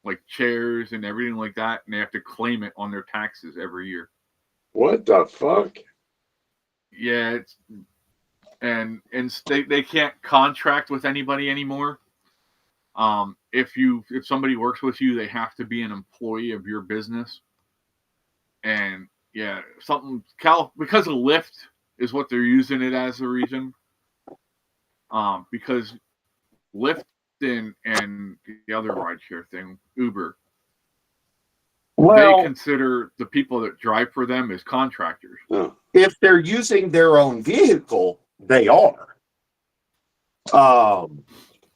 like chairs and everything like that, and they have to claim it on their taxes every year. what the fuck? Yeah, and they can't contract with anybody anymore. If somebody works with you, they have to be an employee of your business. And yeah, because of Lyft is what they're using it as a reason. Because Lyft and the other rideshare thing, Uber, Well, they consider the people that drive for them as contractors. if they're using their own vehicle, they are.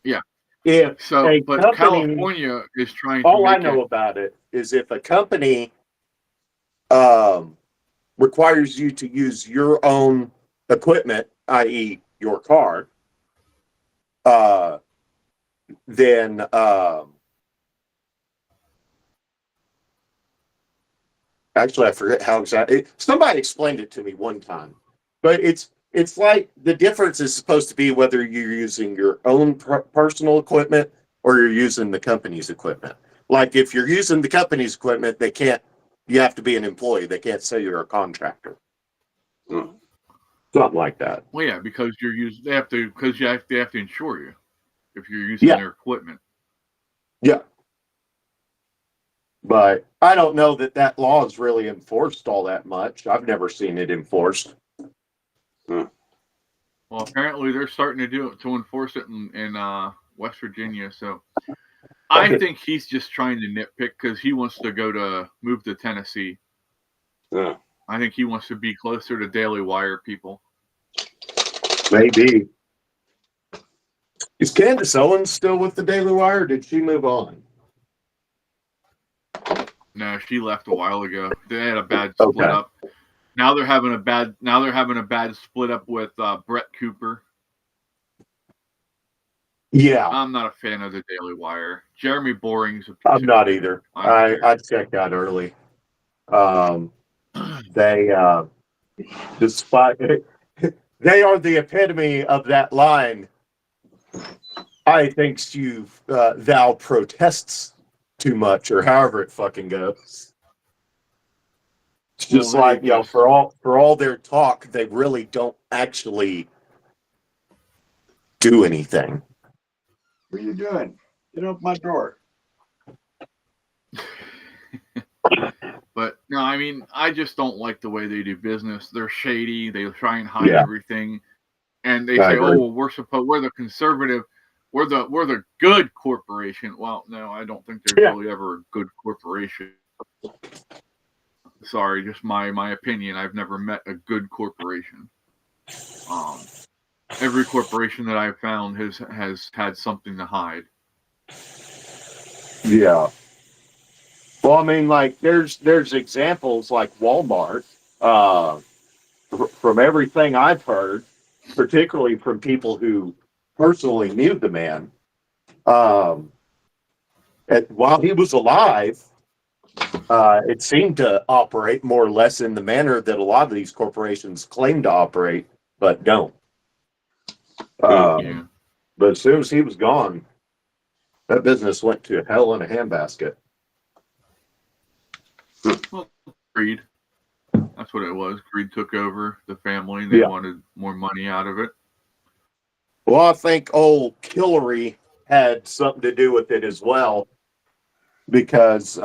Yeah. If But company, California is trying to all I make know about it is if a company requires you to use your own equipment, i.e., your car, then actually I forget how exactly. Somebody explained it to me one time, but it's like the difference is supposed to be whether you're using your own personal equipment or you're using the company's equipment. Like if you're using the company's equipment, you have to be an employee. They can't say you're a contractor. Something like that. Well, yeah, because they have to insure you if you're using their equipment. Yeah. But I don't know that law is really enforced all that much. I've never seen it enforced. Well, apparently they're starting to enforce it in West Virginia. So I think he's just trying to nitpick because he wants to move to Tennessee. Yeah. I think he wants to be closer to Daily Wire people. Maybe. Is Candace Owens still with the Daily Wire? Or did she move on? No, she left a while ago. They had a bad split up. Now they're having a bad split up with Brett Cooper. Yeah. I'm not a fan of the Daily Wire. Jeremy Boring's a piece I'm of not shit. either. I checked out early. They despite they are the epitome of that line. I think thou protests too much, or however it fucking goes. It's just for all their talk, they really don't actually do anything. What are you doing? Get off my door. But no, I mean, I just don't like the way they do business. They're shady. They try and hide everything, and they say, "Oh, well, we're the conservative, we're the good corporation." Well, no, I don't think there's really ever a good corporation. Sorry, just my opinion. I've never met a good corporation. Every corporation that I've found has had something to hide. Yeah. Well, I mean, like there's examples like Walmart. From everything I've heard, particularly from people who personally knew the man, while he was alive, it seemed to operate more or less in the manner that a lot of these corporations claim to operate, but don't. But as soon as he was gone, that business went to hell in a handbasket. Well, greed. That's what it was. Greed took over the family, and they wanted more money out of it. Well, I think old Hillary had something to do with it as well, because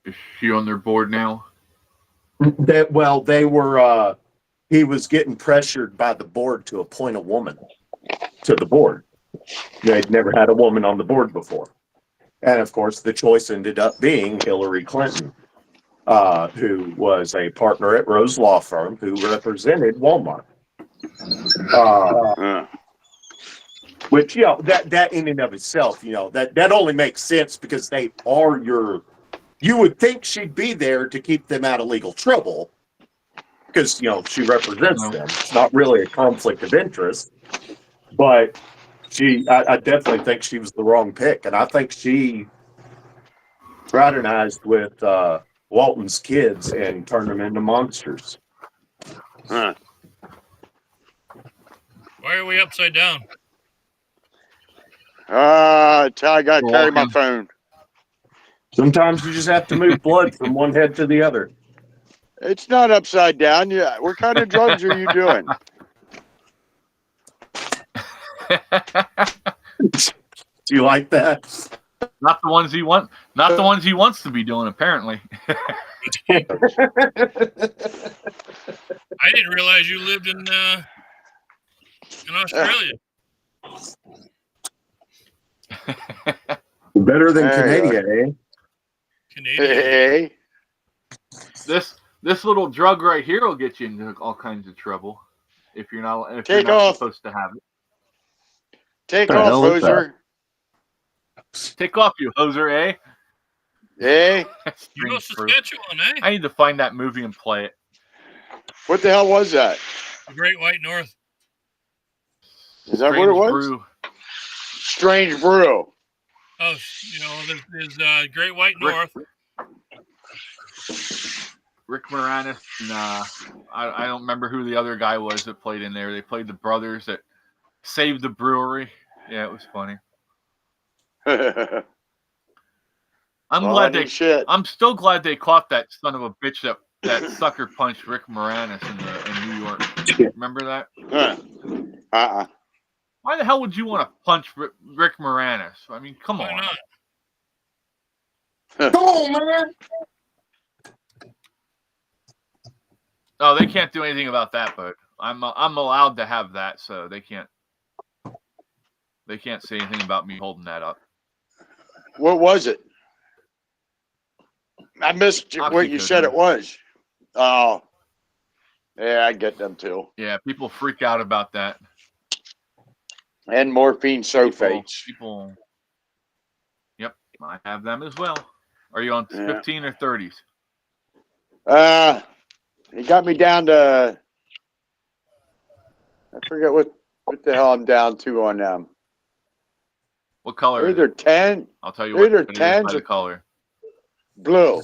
is she on their board now? they were. He was getting pressured by the board to appoint a woman to the board. They'd never had a woman on the board before, and of course, the choice ended up being Hillary Clinton. who was a partner at Rose Law Firm, who represented Walmart. Which, that in and of itself, that only makes sense because they are you would think she'd be there to keep them out of legal trouble because, she represents them. It's not really a conflict of interest, but I definitely think she was the wrong pick. And I think she fraternized with Walton's kids and turned them into monsters. Why are we upside down? Until I got to carry my phone. Sometimes you just have to move blood from one head to the other. It's not upside down. Yeah. What kind of drugs are you doing? Do you like that? Not the ones he wants. Not the ones he wants to be doing. Apparently. I didn't realize you lived in Australia. Better than Canada, eh? Canadian. Hey. This little drug right here will get you into all kinds of trouble if you're not supposed to have it. Take off, hoser. Take off, you hoser, eh? Hey. You go Saskatchewan, eh? I need to find that movie and play it. What the hell was that? The Great White North. Is that what it was? Brew. Strange Brew. Oh, there's Great White North. Rick Moranis and I don't remember who the other guy was that played in there. They played the brothers that saved the brewery. Yeah, it was funny. I'm still glad they caught that son of a bitch that sucker punched Rick Moranis in New York. Remember that? Why the hell would you want to punch Rick Moranis? I mean, come on. Why not? Come on, man. Oh, they can't do anything about that, but I'm allowed to have that, so they can't say anything about me holding that up. What was it? I missed what you said it was. Oh, yeah, I get them too. Yeah, people freak out about that. And morphine sulfates. People. Yep, I have them as well. Are you on 15 or 30s? He got me down to. I forget what the hell I'm down to on them. What color? Either 10. I'll tell you what. Either 10 or the color. Blue.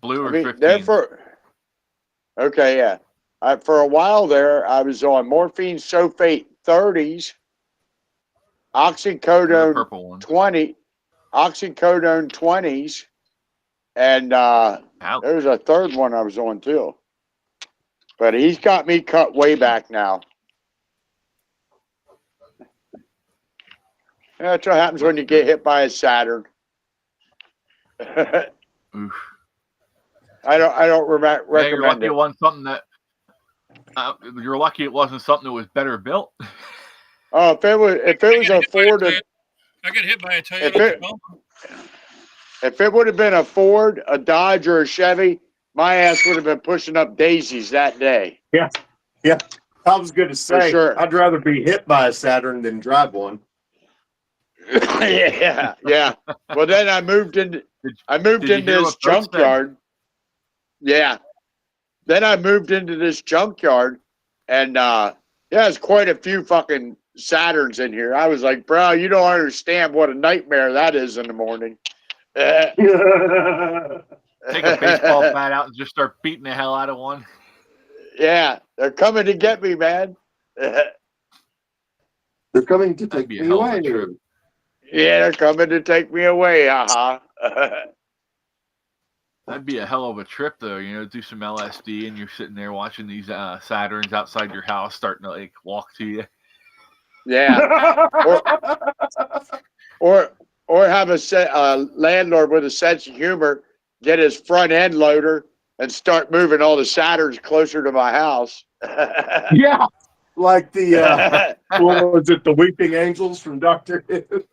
Blue or 15. Okay, yeah. For a while there, I was on morphine sulfate 30s, oxycodone 20, oxycodone 20s, and there was a third one I was on too. But he's got me cut way back now. That's what happens when you get hit by a Saturn. Oof. I don't recommend you're lucky it. It wasn't something that. You're lucky it wasn't something that was better built. Oh, if it was a Ford, I got hit by a Toyota. If it would have been a Ford, a Dodge, or a Chevy, my ass would have been pushing up daisies that day. Yeah. I was going to say, sure. I'd rather be hit by a Saturn than drive one. yeah. Well, then I moved into this junkyard. Yeah. Then I moved into this junkyard, and there's quite a few fucking Saturns in here. I was like, bro, you don't understand what a nightmare that is in the morning. Take a baseball bat out and just start beating the hell out of one. Yeah, they're coming to get me, man. They're coming to take me away. Yeah, they're coming to take me away. That'd be a hell of a trip, though. Do some LSD, and you're sitting there watching these Saturns outside your house, starting to walk to you. Yeah. or have a landlord with a sense of humor get his front end loader and start moving all the Saturns closer to my house. Yeah, like the what was it? The Weeping Angels from Doctor Who.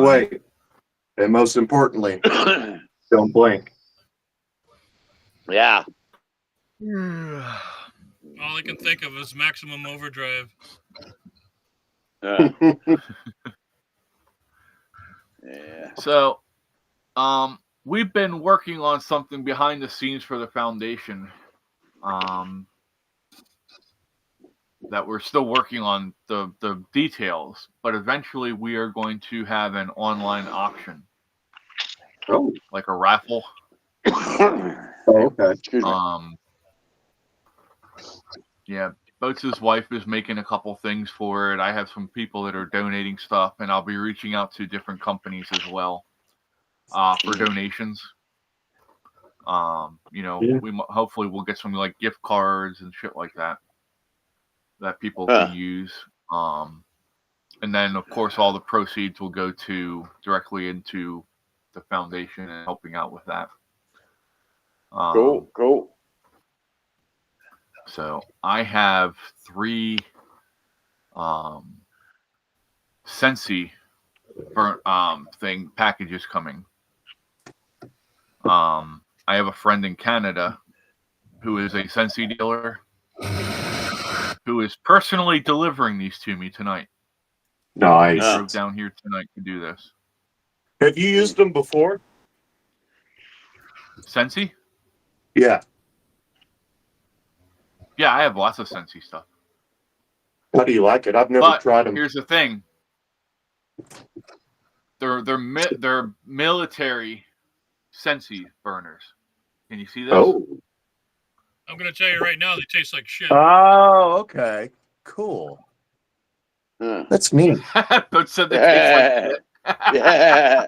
wait. And most importantly, don't blink. Yeah. All I can think of is Maximum Overdrive. Yeah. So, we've been working on something behind the scenes for the foundation. That we're still working on the details, but eventually we are going to have an online auction, like a raffle. Okay. Excuse me. Yeah, Boats' wife is making a couple things for it. I have some people that are donating stuff, and I'll be reaching out to different companies as well for donations. We hopefully we'll get some like gift cards and shit like that people can use. And then, of course, all the proceeds will go directly into the foundation and helping out with that. Cool. So I have 3 Sensi packages coming. I have a friend in Canada who is a Sensi dealer who is personally delivering these to me tonight. Nice. He drove down here tonight to do this. Have you used them before? Sensi? Yeah. Yeah, I have lots of Sensi stuff. How do you like it? I've never tried them. Here's the thing. They're military Sensi burners. Can you see this? Oh. I'm going to tell you right now, they taste like shit. Oh, okay. Cool. That's neat. But said they taste like shit. Yeah.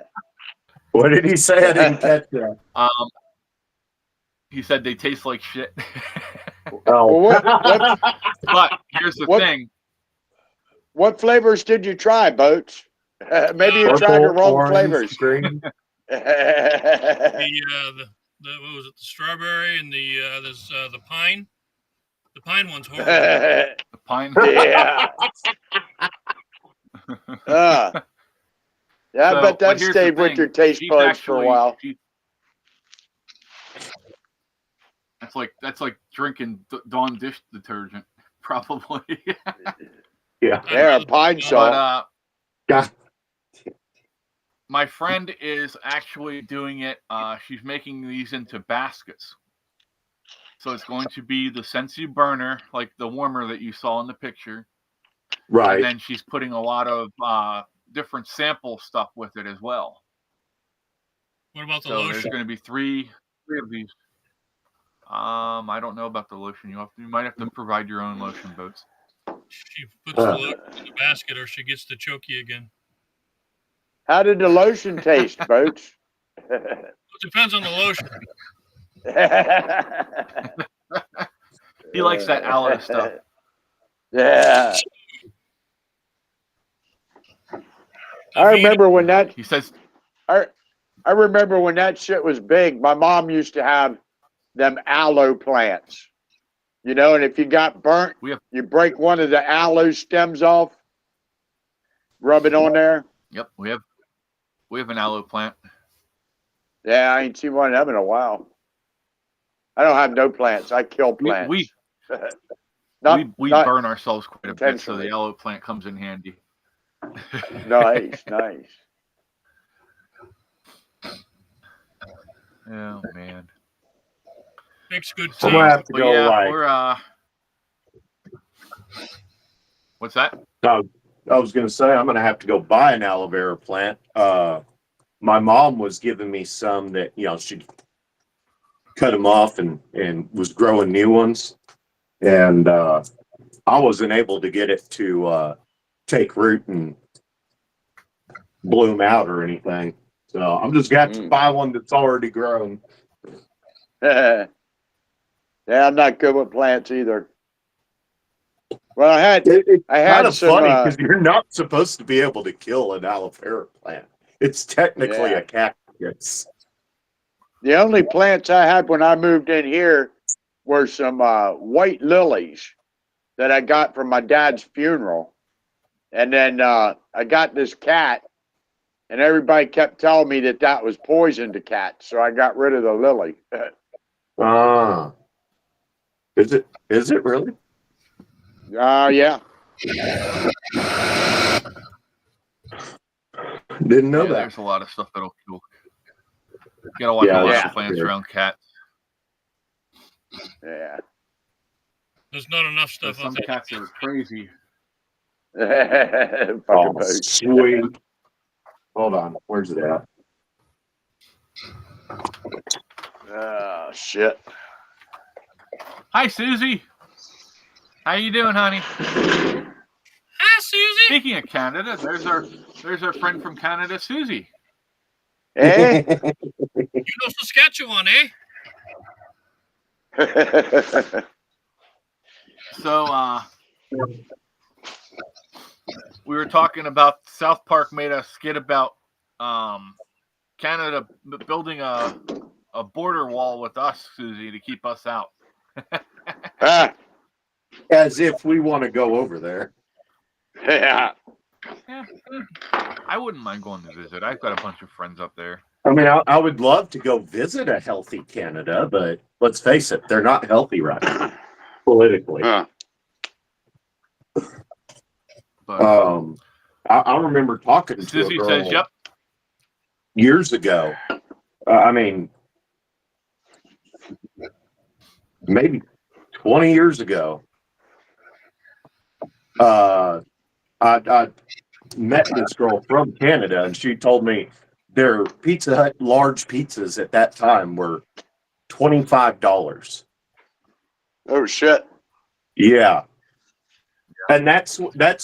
What did he say? I didn't catch that. He said they taste like shit. Oh. But here's the thing. What flavors did you try, Boats? Maybe you tried the wrong flavors. Green. The what was it? The strawberry and the pine. The pine one's horrible. The pine. Yeah. Yeah, I bet that stayed with your taste buds for a while. That's like drinking Dawn dish detergent, probably. Yeah. Yeah, pine salt. But my friend is actually doing it. She's making these into baskets. So it's going to be the Sensi burner, like the warmer that you saw in the picture. Right. And then she's putting a lot of different sample stuff with it as well. What about the lotion? lotion? There's going to be three of these. I don't know about the lotion. You might have to provide your own lotion, Boats. She puts the lotion in the basket, or she gets to choke you again. How did the lotion taste, Boats? It depends on the lotion. He likes that aloe stuff. Yeah. I remember when that. He says. I remember when that shit was big. My mom used to have them aloe plants, and if you got burnt, you break one of the aloe stems off, rub it on there. Yep, we have an aloe plant. Yeah, I ain't seen one of them in a while. I don't have no plants. I kill plants. We burn ourselves quite a bit, so the aloe plant comes in handy. Nice. Oh man, makes good sense. I'm gonna have to go. We're what's that? I was gonna say I'm gonna have to go buy an aloe vera plant. My mom was giving me some that she cut them off and was growing new ones, and I wasn't able to get it to take root and bloom out or anything. So I'm just got to buy one that's already grown. Yeah, I'm not good with plants either. Well, I had kind of some, funny because you're not supposed to be able to kill an aloe vera plant. It's technically a cactus. The only plants I had when I moved in here were some white lilies that I got from my dad's funeral. And then I got this cat, and everybody kept telling me that was poison to cats, so I got rid of the lily. Ah, is it? Is it really? Yeah. Didn't know Yeah, that. there's a lot of stuff that'll kill. You gotta watch a lot of plants around cats. Yeah. There's not enough stuff. Some cats are crazy. Oh, sweet. Hold on. Where's it at? Oh, shit. Hi, Susie. How you doing, honey? Hi, Susie. Speaking of Canada, there's our friend from Canada, Susie. Eh? You know Saskatchewan, eh? So, we were talking about South Park made a skit about Canada building a border wall with us, Susie, to keep us out. As if we want to go over there. Yeah. Yeah, I wouldn't mind going to visit. I've got a bunch of friends up there. I mean, I would love to go visit a healthy Canada, but let's face it, they're not healthy right now, politically. But, I remember talking to Susie a girl says, "Yep." years ago. I mean, maybe 20 years ago. I met this girl from Canada, and she told me their Pizza Hut large pizzas at that time were $25. Oh, shit. Yeah. And that's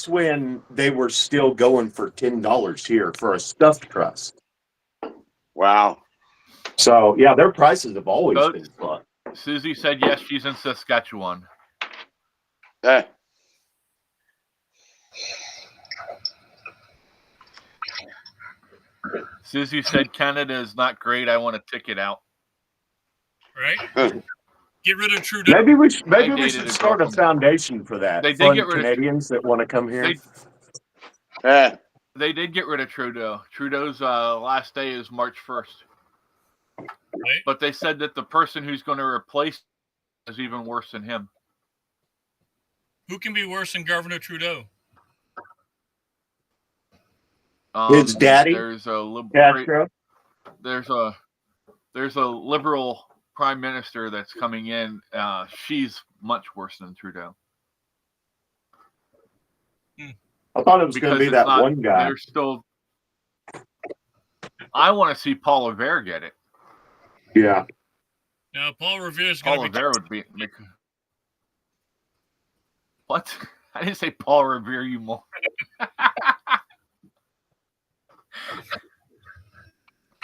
when they were still going for $10 here for a stuffed crust. Wow. So yeah, their prices have always been fun. Susie said yes, she's in Saskatchewan. Hey. Susie said Canada is not great. I want a ticket out. Right? Get rid of Trudeau. Maybe we should start a foundation for that. They did Fun get rid Canadians that want to come here. They did get rid of Trudeau. Trudeau's last day is March 1st. Right? But they said that the person who's going to replace is even worse than him. Who can be worse than Governor Trudeau? His daddy. There's a Castro. There's a liberal prime minister that's coming in. She's much worse than Trudeau. I thought it was going to be that one guy. They're still. I want to see Paul Revere get it. Yeah. Now, Paul Revere's going to be. Paul Revere would be. What? I didn't say Paul Revere, you more.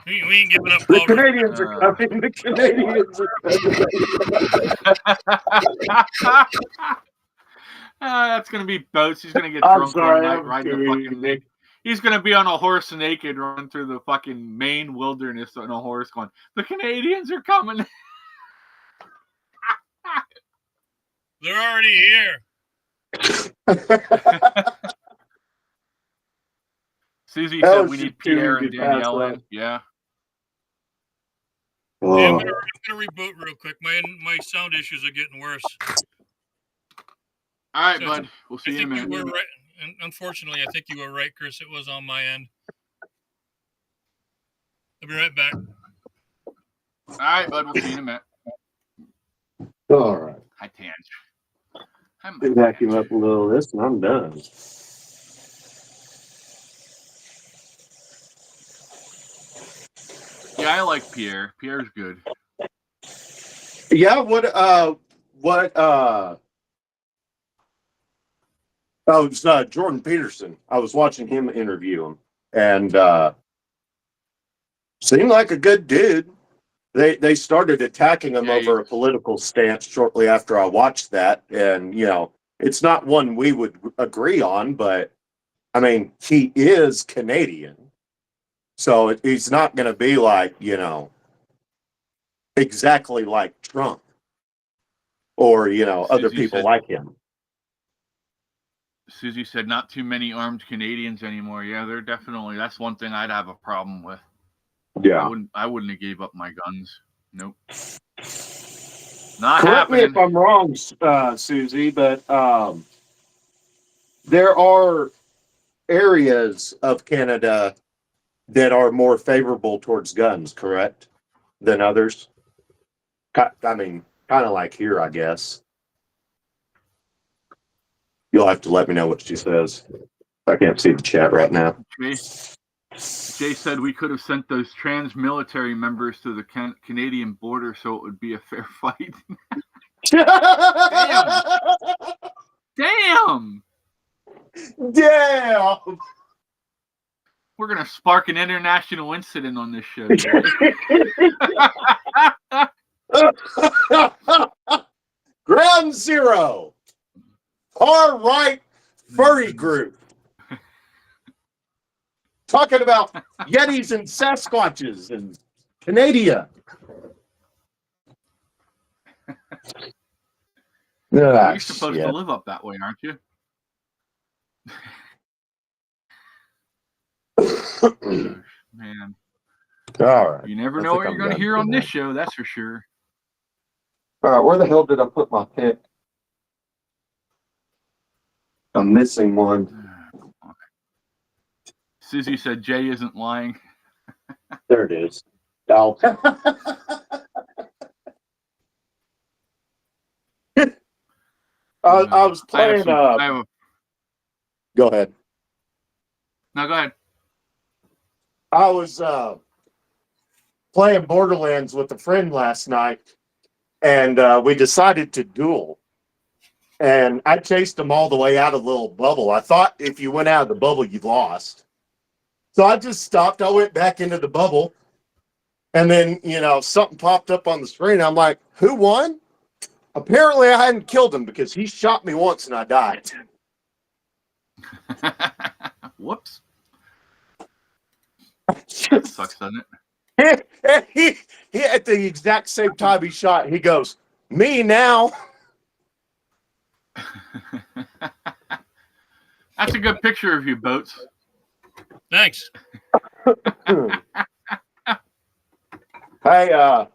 We ain't giving up. The Canadians are coming. The Canadians are coming. That's going to be boats. He's going to get drunk one night riding the fucking Nick. He's going to be on a horse naked running through the fucking Maine wilderness on a horse going, the Canadians are coming. They're already here. Susie said we need Pierre and Danielle in. Yeah. Oh. Yeah, I'm gonna reboot real quick. My sound issues are getting worse. All right, bud. We'll see you in a minute. You were right. And unfortunately, I think you were right, Chris. It was on my end. I'll be right back. All right, bud. We'll see you in a minute. All right. Hi, Tange. Vacuum up a little of this, and I'm done. Yeah, I like Pierre. Pierre's good. Yeah, oh, it's Jordan Peterson. I was watching him interview him, and seemed like a good dude. They started attacking him over a political stance shortly after I watched that, and it's not one we would agree on, but I mean, he is Canadian, so he's not going to be like exactly like Trump or other people like him. Susie said not too many armed Canadians anymore. Yeah, they're definitely. That's one thing I'd have a problem with. Yeah. I wouldn't have gave up my guns. Nope. Not Correct me happening. if I'm wrong, Susie, but there are areas of Canada that are more favorable towards guns, correct, than others? I mean, kind of like here, I guess. You'll have to let me know what she says. I can't see the chat right now. Jay said we could have sent those trans military members to the Canadian border so it would be a fair fight. Damn! Damn! We're going to spark an international incident on this show, Jay. Ground zero. Far right furry group. Talking about Yetis and Sasquatches and Canada. You're supposed to live up that way, aren't you? Man. All right. You never know what you're going to hear on this show, that's for sure. All right, where the hell did I put my pick? I'm missing one. Susie said Jay isn't lying. There it is. Oh. I was playing. Go ahead. No, go ahead. I was playing Borderlands with a friend last night, and we decided to duel. And I chased him all the way out of the little bubble. I thought if you went out of the bubble, you lost. So I just stopped. I went back into the bubble. And then, something popped up on the screen. I'm like, who won? Apparently, I hadn't killed him because he shot me once and I died. Whoops. That sucks, doesn't it? he at the exact same time he shot, he goes, me now. That's a good picture of you, Boats. Thanks. Hey, the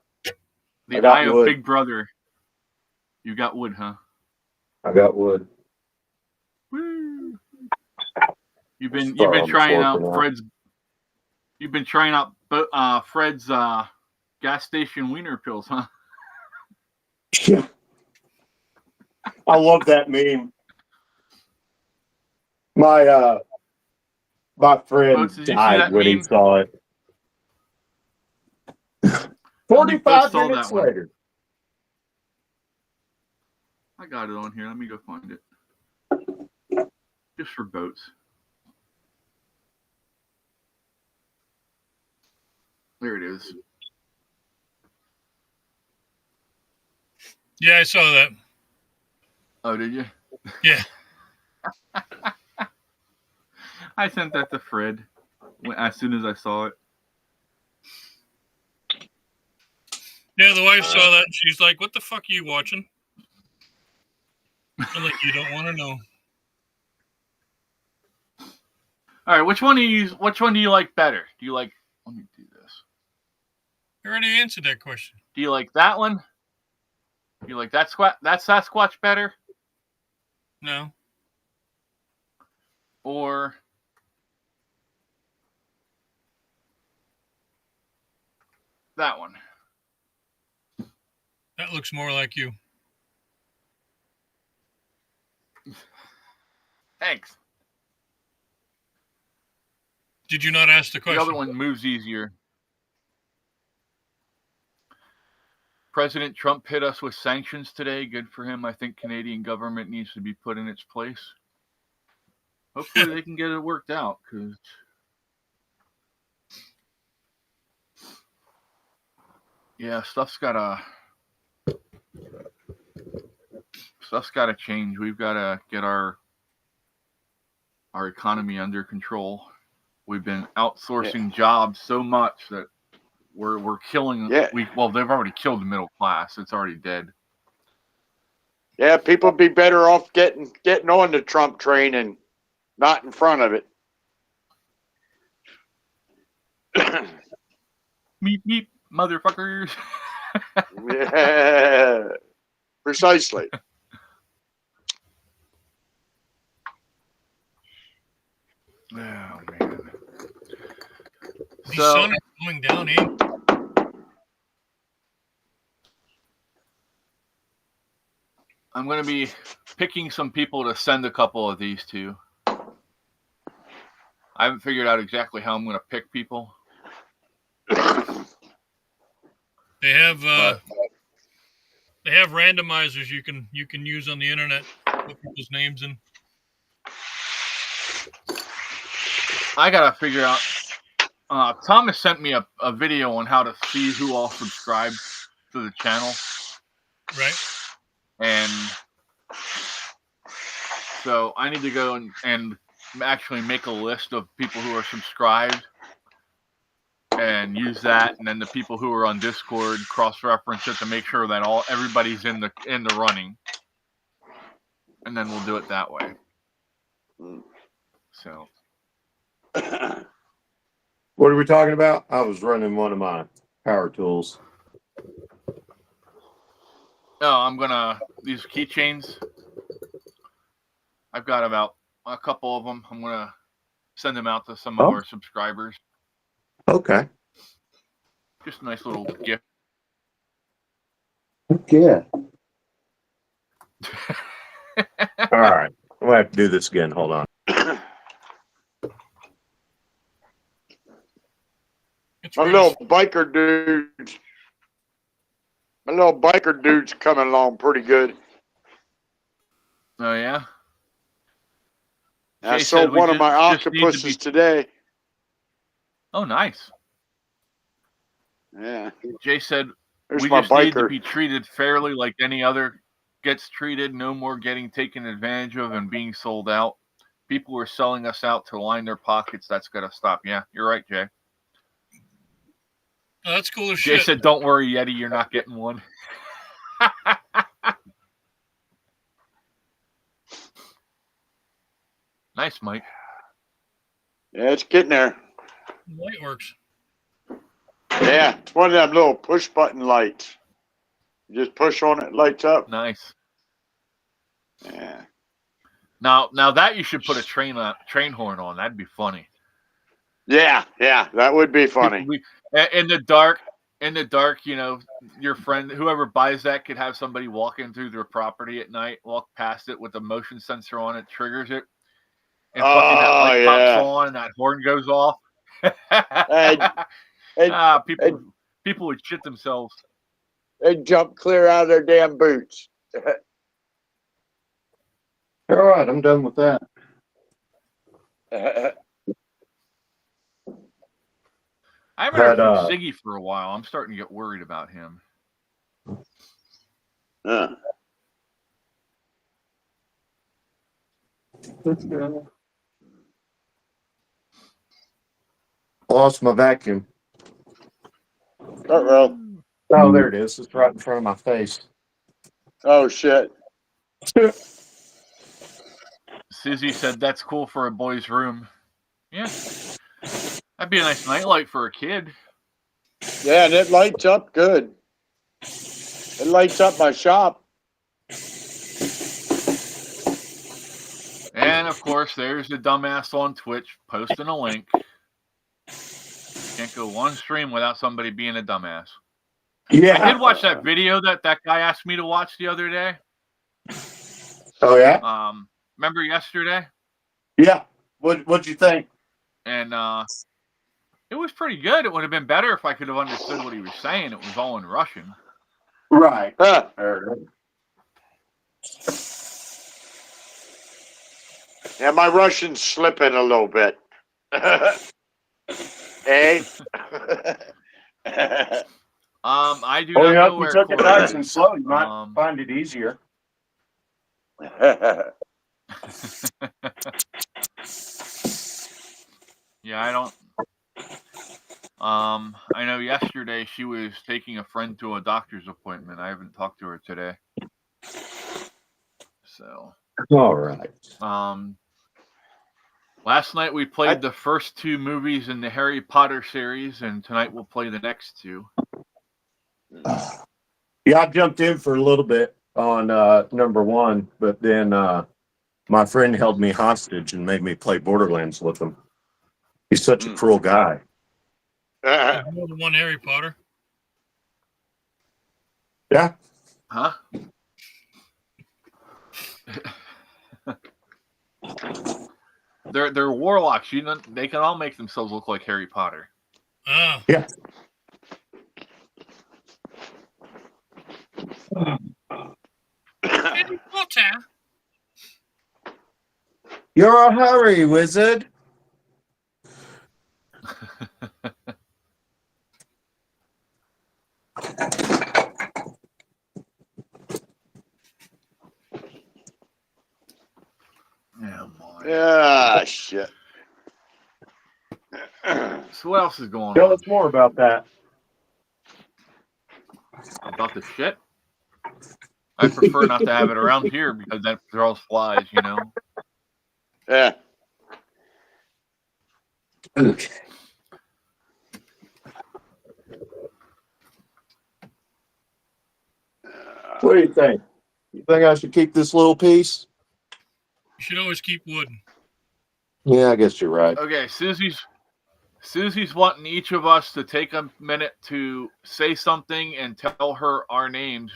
eye of Big Brother. You got wood, huh? I got wood. Woo. You've been trying out Fred's. You've been trying out Fred's gas station wiener pills, huh? Yeah. I love that meme. My friend died when he saw it. 45 minutes later. I got it on here. Let me go find it. Just for Boats. There it is. Yeah, I saw that. Oh, did you? Yeah. I sent that to Fred as soon as I saw it. Yeah, the wife saw that and she's like, what the fuck are you watching? I'm like, you don't want to know. All right, which one do you like better? Do you like, let me do this. I already answered that question. Do you like that one? Do you like that Sasquatch better? No. Or that one? That looks more like you. Thanks. Did you not ask the question? The other one moves easier. President Trump hit us with sanctions today. Good for him. I think Canadian government needs to be put in its place. Hopefully they can get it worked out, because yeah, stuff's gotta change. We've got to get our economy under control. We've been outsourcing jobs so much that we're killing. Yeah. Well, they've already killed the middle class. It's already dead. Yeah, people be better off getting on the Trump train and not in front of it. Meep meep, motherfuckers. Yeah, precisely. Oh man. The So sun is going down, eh? I'm going to be picking some people to send a couple of these to. I haven't figured out exactly how I'm going to pick people. They have But they have randomizers you can use on the internet. Put people's names in. I got to figure out. Thomas sent me a video on how to see who all subscribed to the channel. Right. And so I need to go and actually make a list of people who are subscribed and use that, and then the people who are on Discord cross-reference it to make sure that everybody's in the running, and then we'll do it that way. So, What are we talking about? I was running one of my power tools. I'm gonna these keychains. I've got about a couple of them. I'm gonna send them out to some of our subscribers. Okay. Just a nice little gift. Yeah. All right. I'm gonna have to do this again. Hold on. It's My great. little biker dude's coming along pretty good. Oh yeah. I Jay sold said we one of my just need to octopuses today. Oh, nice. Yeah. Jay said There's we my just need to biker. be treated fairly like any other gets treated. No more getting taken advantage of and being sold out. People are selling us out to line their pockets. That's got to stop. Yeah, you're right, Jay. Oh, that's cool as Jay shit. said, don't worry, Yeti, you're not getting one. Nice, Mike. Yeah, it's getting there. Light works. Yeah, it's one of them little push button lights. You just push on it, lights up. Nice. Yeah. Now that you should put a train horn on. That'd be funny. Yeah, that would be funny. In the dark, you know, your friend, whoever buys that, could have somebody walking through their property at night, walk past it with a motion sensor on it, triggers it, and fucking that light pops on and that horn goes off. People would shit themselves. They jump clear out of their damn boots. All right, I'm done with that. I haven't heard from Siggy for a while. I'm starting to get worried about him. I lost my vacuum. Uh-oh. Oh, there it is. It's right in front of my face. Oh, shit. Sizzy said that's cool for a boy's room. Yeah. That'd be a nice nightlight for a kid. Yeah, and it lights up good. It lights up my shop. And, of course, there's the dumbass on Twitch posting a link. Can't go one stream without somebody being a dumbass. Yeah. I did watch that video that guy asked me to watch the other day. Oh, yeah? Remember yesterday? Yeah. What'd you think? And it was pretty good. It would have been better if I could have understood what he was saying. It was all in Russian. Right. Yeah, my Russian's slipping a little bit. Eh? I do not know where you took it Corey nice is. and slow. You might find it easier. Yeah, I don't. I know yesterday she was taking a friend to a doctor's appointment. I haven't talked to her today. So, All right. Last night we played the first 2 movies in the Harry Potter series, and tonight we'll play the next 2. Yeah, I jumped in for a little bit on number 1, but then my friend held me hostage and made me play Borderlands with him. He's such a cruel guy. There's more than one Harry Potter. Yeah. Huh? They're warlocks. You know, they can all make themselves look like Harry Potter. Ah. Yeah. Harry Potter. You're a hurry, wizard. Yeah, boy. Ah, shit. So what else is going Tell on? us more about that. About the shit? I prefer not to have it around here because that draws flies, you know. Yeah. Okay. What do you think? You think I should keep this little piece? You should always keep wood. Yeah, I guess you're right. Okay, Susie's wanting each of us to take a minute to say something and tell her our names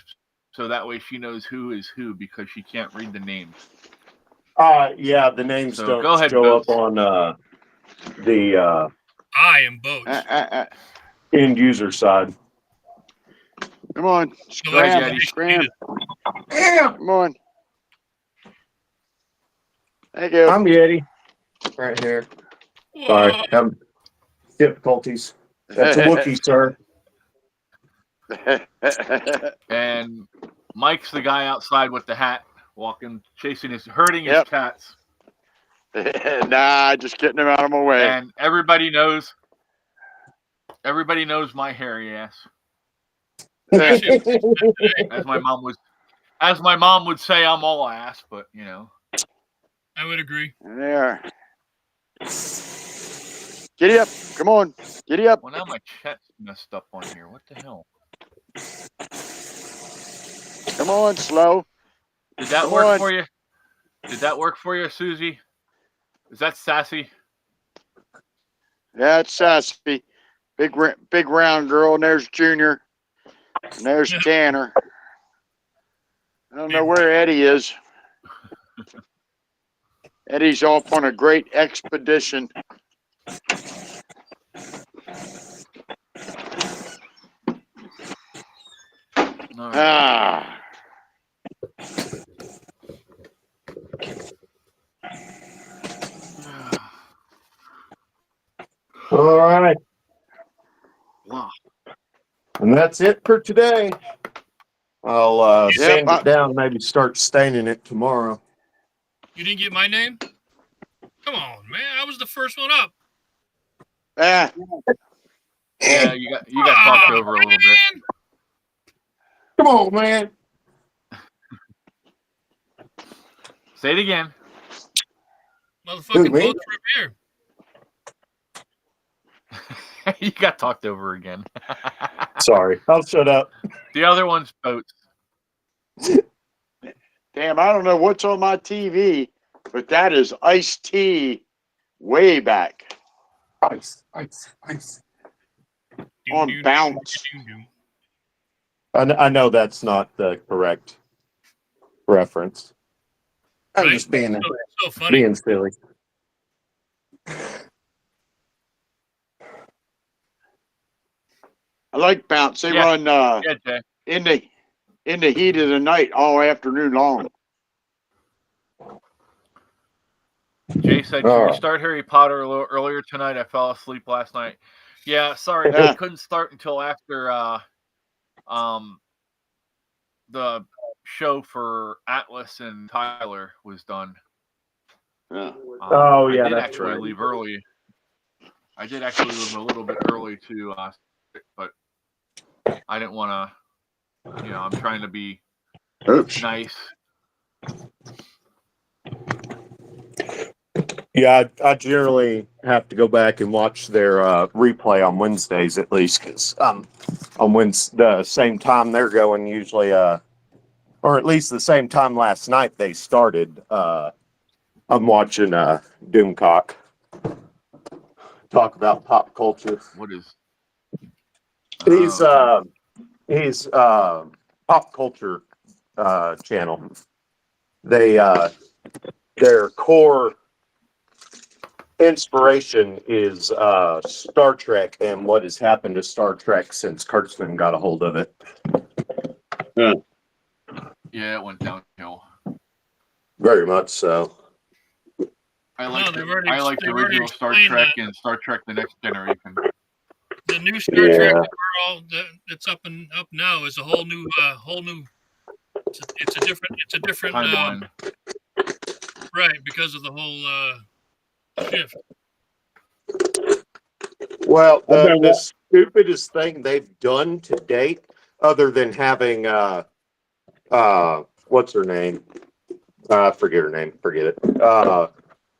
so that way she knows who is who because she can't read the names. Yeah, the names So don't go ahead, show Boats. up on the I am Boats. end user side. Come on. No, Scram. Yeti. Scram. Yeah, Come on. Thank you. I'm Yeti. Right here. Sorry, having difficulties. That's a Wookiee, sir. And Mike's the guy outside with the hat, walking, herding his cats. Nah, just getting him out of my way. And everybody knows my hairy ass. As my mom would say, I'm all ass, but you know. I would agree. There. Giddy up. Come on. Giddy up. Well, now my chat's messed up on here. What the hell? Come on, slow. Did that Come work on. for you? Did that work for you, Susie? Is that sassy? Yeah, it's sassy. Big round girl, and there's Junior. And there's Tanner. I don't know where Eddie is. Eddie's off on a great expedition. All right. Ah. All right. Wow. And that's it for today. I'll sand Yep, it down, maybe start staining it tomorrow. You didn't get my name? Come on, man. I was the first one up. Ah. Yeah, you got talked over a little bit. Come on, man. Say it again. Motherfucking me? Boats right here. You got talked over again. Sorry, I'll shut up. The other one's Boats. Damn, I don't know what's on my TV, but that is Ice-T way back. Ice. On bounce. I know that's not the correct reference. I'm Right? just being So funny. being silly. I like bounce. They Yeah. run Yeah, Jay. in the heat of the night all afternoon long. Jay said, All "Can we right. start Harry Potter a little earlier tonight? I fell asleep last night." Yeah, sorry, Yeah. I couldn't start until after the show for Atlas and Tyler was done. Yeah. Oh, yeah, I did that's actually right. leave early. I did actually leave a little bit early to, but I didn't want to. You know, I'm trying to be Oops. nice. Yeah, I generally have to go back and watch their replay on Wednesdays at least, because on the same time they're going usually, or at least the same time last night they started. I'm watching Doomcock talk about pop culture. What is? He's okay. pop culture channel. They their core inspiration is Star Trek and what has happened to Star Trek since Kurtzman got a hold of it. Yeah, it went downhill. Very much so. I like they've the already original Star explained Trek that. and Star Trek: The Next Generation. The new Star Trek Yeah. that's up now is a whole new. It's a different Timeline. right, because of the whole shift. Well, the stupidest thing they've done to date, other than having what's her name? I forget her name. Forget it.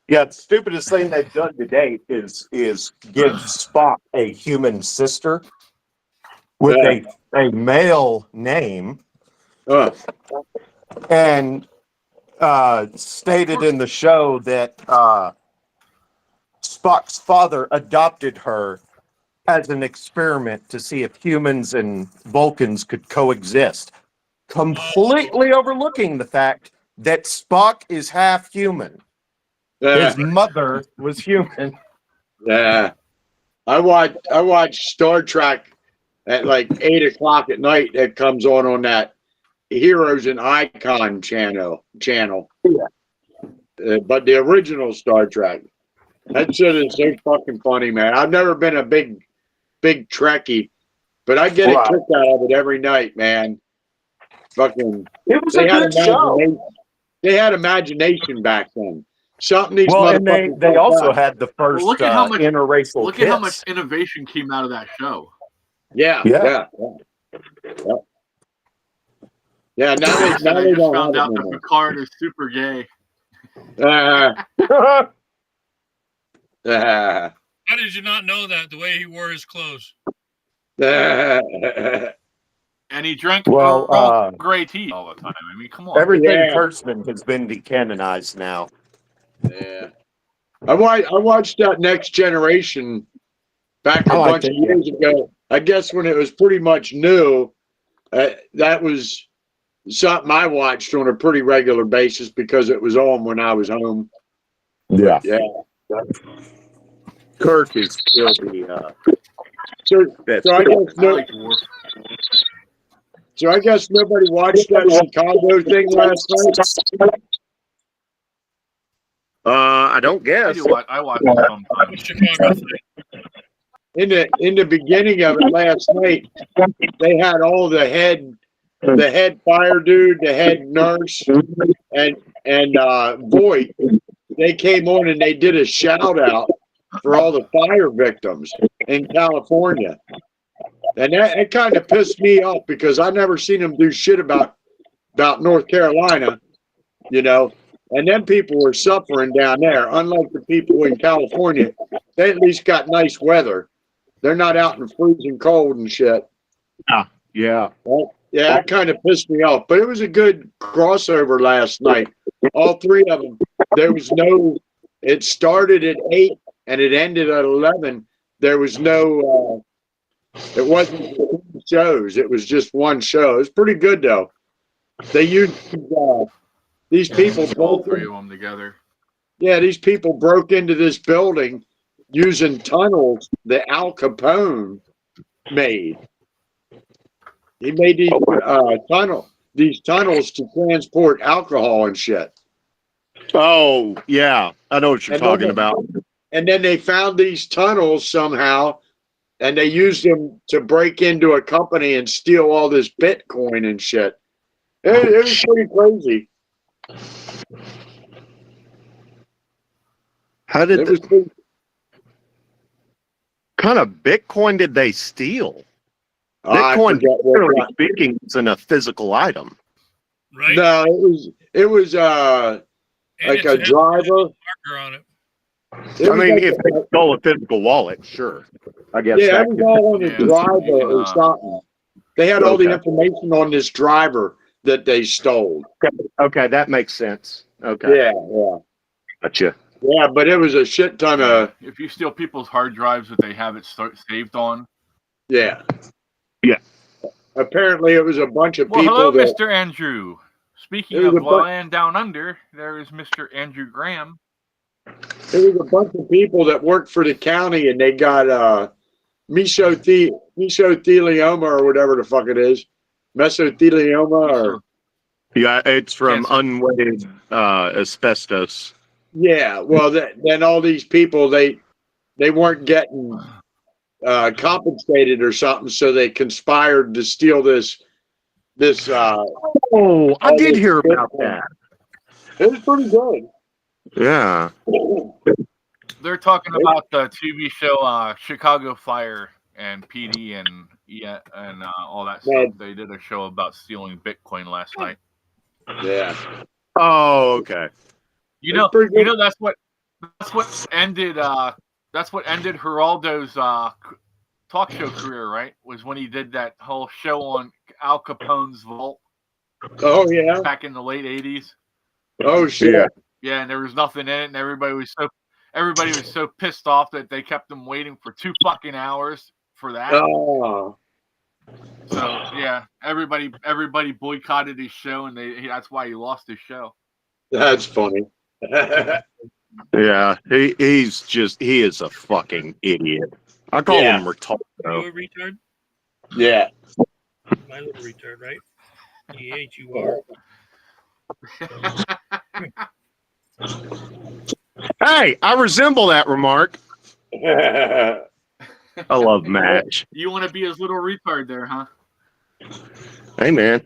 Yeah, the stupidest thing they've done to date is give Spock a human sister with a male name, and stated in the show that Spock's father adopted her as an experiment to see if humans and Vulcans could coexist, completely overlooking the fact that Spock is half human. His mother was human. Yeah. I watch Star Trek at like 8 o'clock at night. That comes on that Heroes and Icon channel. Yeah. But the original Star Trek, that shit is so fucking funny, man. I've never been a big Trekkie, but I get a kick out of it every night, man. Fucking, it was a good show. They had imagination back then. Something these and motherfuckers they also had the first look at how much interracial Look at how much innovation came out of that show. Yeah. Now they I just don't found have out it that anymore. Picard is super gay. How did you not know that? The way he wore his clothes. And he drank Well, Grey tea all the time. I mean, come on. Everything Kurtzman has been decanonized now. Yeah. I watched that Next Generation back a bunch of years ago. I guess when it was pretty much new, that was something I watched on a pretty regular basis because it was on when I was home. Yeah. Yeah. Kirk is still the So I guess nobody watched that Chicago thing last night. I don't guess. I watch it sometimes. Chicago thing. In the beginning of it last night, they had all the head fire dude, the head nurse, and Voight. They came on and they did a shout out for all the fire victims in California. And that kind of pissed me off because I never seen them do shit about North Carolina, you know. And then people were suffering down there, unlike the people in California. They at least got nice weather. They're not out in freezing cold and shit. Yeah. Well, yeah, that kind of pissed me off. But it was a good crossover last night. All three of them. It started at 8 and it ended at 11. There was no, it wasn't shows. It was just one show. It was pretty good, though. They used these people. All three of them together. Yeah, these people broke into this building using tunnels that Al Capone made. He made these tunnels to transport alcohol and shit. Oh, yeah. I know what you're talking about. And then they found these tunnels somehow, and they used them to break into a company and steal all this Bitcoin and shit. It was pretty crazy. How did kind of Bitcoin did they steal? Bitcoin, generally speaking, isn't a physical item. Right? No, it was like a driver. On it. I mean, if they stole a physical wallet, sure. I guess yeah, that it was could. all on the Yeah, driver you can, or something. They had all the Okay. information on this driver that they stole. Okay, that makes sense. Okay, Yeah. gotcha. Yeah, but it was a shit ton yeah. of, If you steal people's hard drives that they have it saved on. yeah. Yeah. Apparently, it was a bunch of Well, people hello, that, Mr. Andrew. Speaking it was of a bunch, land down under, there is Mr. Andrew Graham. it was a bunch of people that worked for the county, and they got mesothelioma or whatever the fuck it is, mesothelioma or Yeah, it's from Cancer. unwetted asbestos. yeah. Well, then all these people they weren't getting compensated or something, so they conspired to steal this. Oh, I all did this hear shit. about that. It was pretty good. Yeah. They're talking about the TV show Chicago Fire and PD and all that stuff. Man. They did a show about stealing Bitcoin last night. Yeah. Oh, okay. You know, It's pretty good. that's what ended Geraldo's talk show career, right? Was when he did that whole show on Al Capone's vault Oh yeah. back in the late '80s. Oh shit. Yeah. Yeah, and there was nothing in it, and everybody was so pissed off that they kept them waiting for 2 fucking hours for that. Oh. So yeah, everybody boycotted his show, and that's why he lost his show. That's funny. Yeah. He is a fucking idiot. I call Yeah. him retarded. You a retard? Yeah. My little retard, right? EHUR. Hey, I resemble that remark. I love Match. You want to be his little retard there, huh? Hey, man.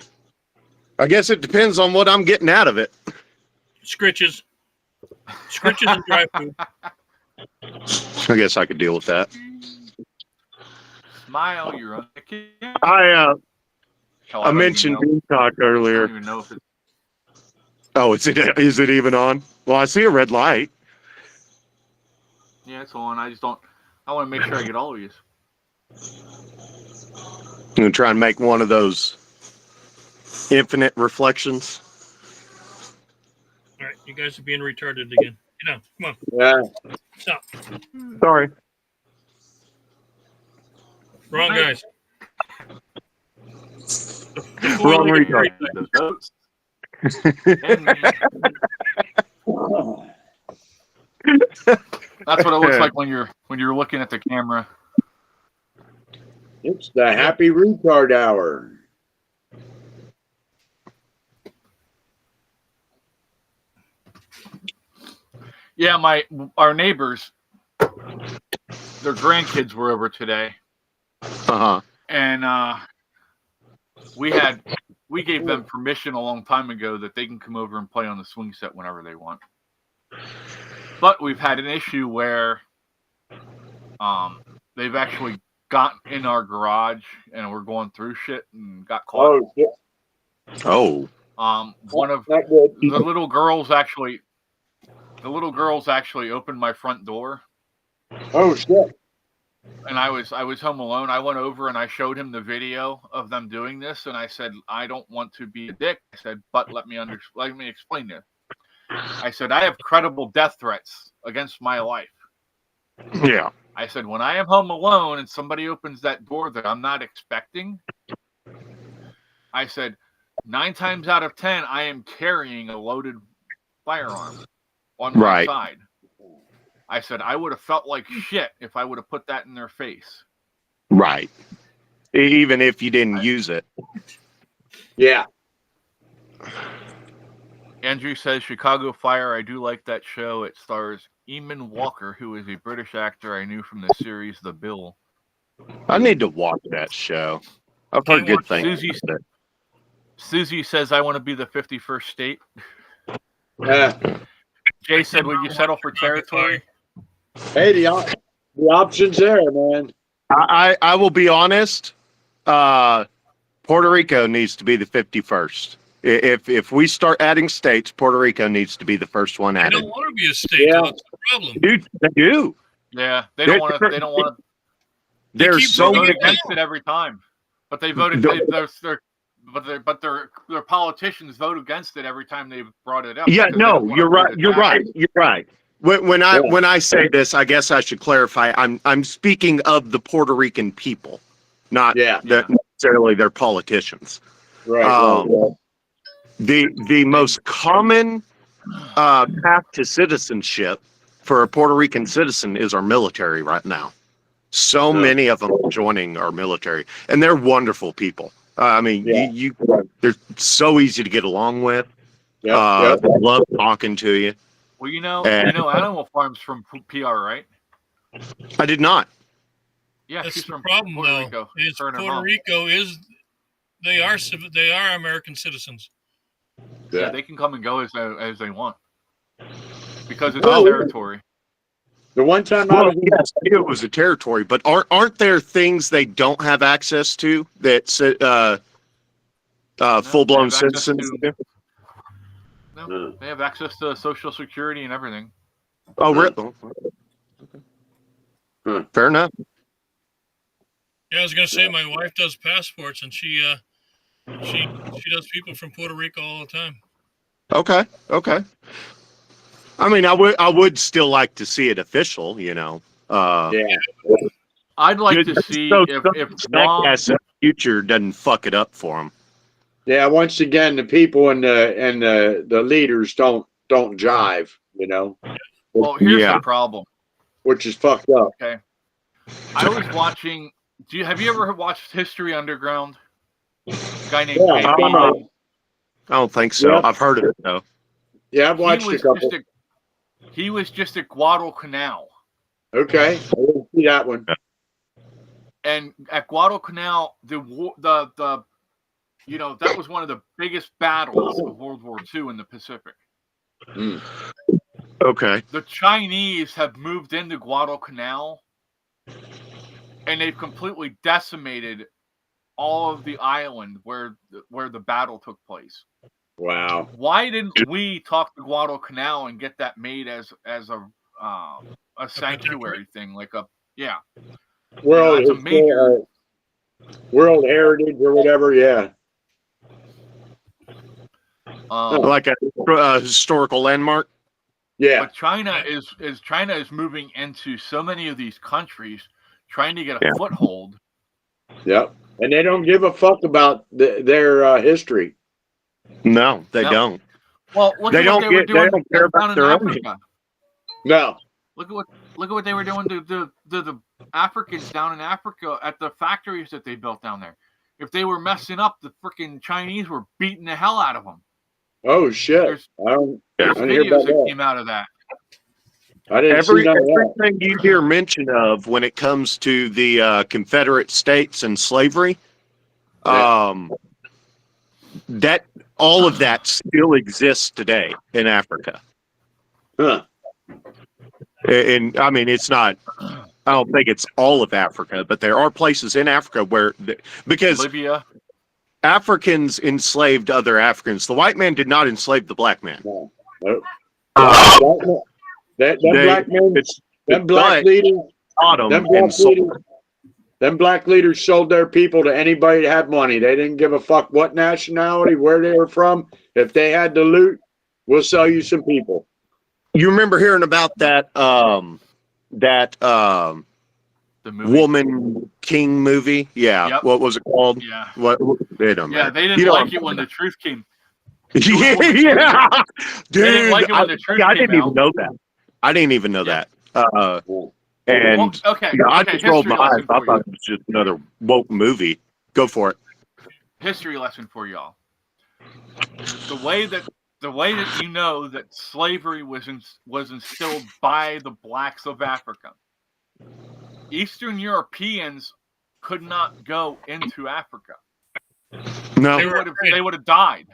I guess it depends on what I'm getting out of it. Scritches. Scritches and dry food. I guess I could deal with that. Smile, you're on the kid. I don't mentioned even know. Bean Talk I earlier. don't even know if it's Oh, is it even on? Well, I see a red light. yeah, it's on. I want to make sure I get all of these. I'm gonna try and make one of those infinite reflections. All right, you guys are being retarded again. Get down. Come on. Yeah. Stop. Sorry. Wrong guys. Wrong retard. The goats. That's what it looks like when you're looking at the camera. It's the happy retard hour. Yeah, our neighbors, their grandkids were over today, Uh-huh. and we gave them permission a long time ago that they can come over and play on the swing set whenever they want. But we've had an issue where they've actually gotten in our garage and we're going through shit and got caught. Oh shit. Oh. One of Not good. the little girls actually opened my front door, Oh shit. and I was home alone. I went over and I showed him the video of them doing this, and I said, I don't want to be a dick. I said, but let me explain this. I said, I have credible death threats against my life. Yeah. I said, when I am home alone and somebody opens that door that I'm not expecting, I said, 9 times out of 10, I am carrying a loaded firearm on my Right. side. I said, I would have felt like shit if I would have put that in their face. Right. Even if you didn't use it. Yeah. Andrew says, Chicago Fire, I do like that show. It stars Eamon Walker, who is a British actor I knew from the series The Bill. I need to watch that show. I've heard good things. Susie says, I want to be the 51st state. Yeah. Jay said, would you settle for territory? Hey, the options there, man. I will be honest. Puerto Rico needs to be the 51st. If we start adding states, Puerto Rico needs to be the first one I added. don't want to be a state. Yeah. Let's problem. Dude, they do. Yeah, they don't want to. They don't want to. There's keep so They vote bringing it many. against it every time, but they voted. Their politicians vote against it every time they've brought it up. Yeah, because they don't no, want you're to put right. it You're back. right. You're right. When I say this, I guess I should clarify. I'm speaking of the Puerto Rican people, not necessarily their politicians. Right. The most common path to citizenship for a Puerto Rican citizen is our military right now. So many of them are joining our military, and they're wonderful people. I mean, they're so easy to get along with. They love talking to you. Well, you know, Animal Farm's from PR, right? I did not. Yeah, That's she's the from problem, Puerto though. Rico. Is Her and her Puerto mom. Rico they are American citizens. Yeah, they can come and go as they want because it's Oh, a territory. The one time Well, yes, I knew it was a territory, but aren't there things they don't have access to that full blown they have access citizens do? No, they have access to Social Security and everything. Oh, really? Fair enough. Yeah, I was gonna say my wife does passports, and she does people from Puerto Rico all the time. Okay. I mean, I would still like to see it official, you know. I'd like to see if Jackass in the future doesn't fuck it up for them. Yeah, once again, the people and the leaders don't jive, you know. Well, here's the problem, which is fucked up. Okay, I was watching. Have you ever watched History Underground? A guy named JP. I don't think so. Yep. I've heard of it though. Yeah, I've watched a couple. He was just at Guadalcanal. Okay, I didn't see that one. And at Guadalcanal, that was one of the biggest battles of World War II in the Pacific. Okay. The Chinese have moved into Guadalcanal, and they've completely decimated all of the island where the battle took place. Wow. Why didn't we talk to Guadalcanal and get that made as a sanctuary thing, like World, it's a major World Heritage or whatever, yeah. Like a historical landmark. Yeah. But China is moving into so many of these countries, trying to get a foothold. Yep. And they don't give a fuck about their history. No, they don't. Well, look at what they were doing care down about in their Africa. No. Look at what they were doing to the Africans down in Africa at the factories that they built down there. If they were messing up, the freaking Chinese were beating the hell out of them. Oh shit! There's videos that came out of that. I didn't see none of that. Everything you hear mention of when it comes to the Confederate States and slavery, that all of that still exists today in Africa. Huh. And I mean, it's not. I don't think it's all of Africa, but there are places in Africa where, because Libya. Africans enslaved other Africans. The white man did not enslave the black man. No. Black men, them black leaders, them black leaders sold their people to anybody that had money. They didn't give a fuck what nationality, where they were from. If they had to loot, we'll sell you some people. You remember hearing about that The movie. Woman King movie? Yeah. Yep. What was it called? Yeah. What? They don't Yeah, matter. they didn't like it when the truth came. Yeah, dude. They didn't like it when the truth I came didn't out. even know that. I didn't even know that. And Well, okay, I okay, just rolled my eyes. history I lesson thought for it was just another woke movie. Go for it. History lesson for y'all. The way that you know that slavery was instilled by the blacks of Africa. Eastern Europeans could not go into Africa. No. They would have died.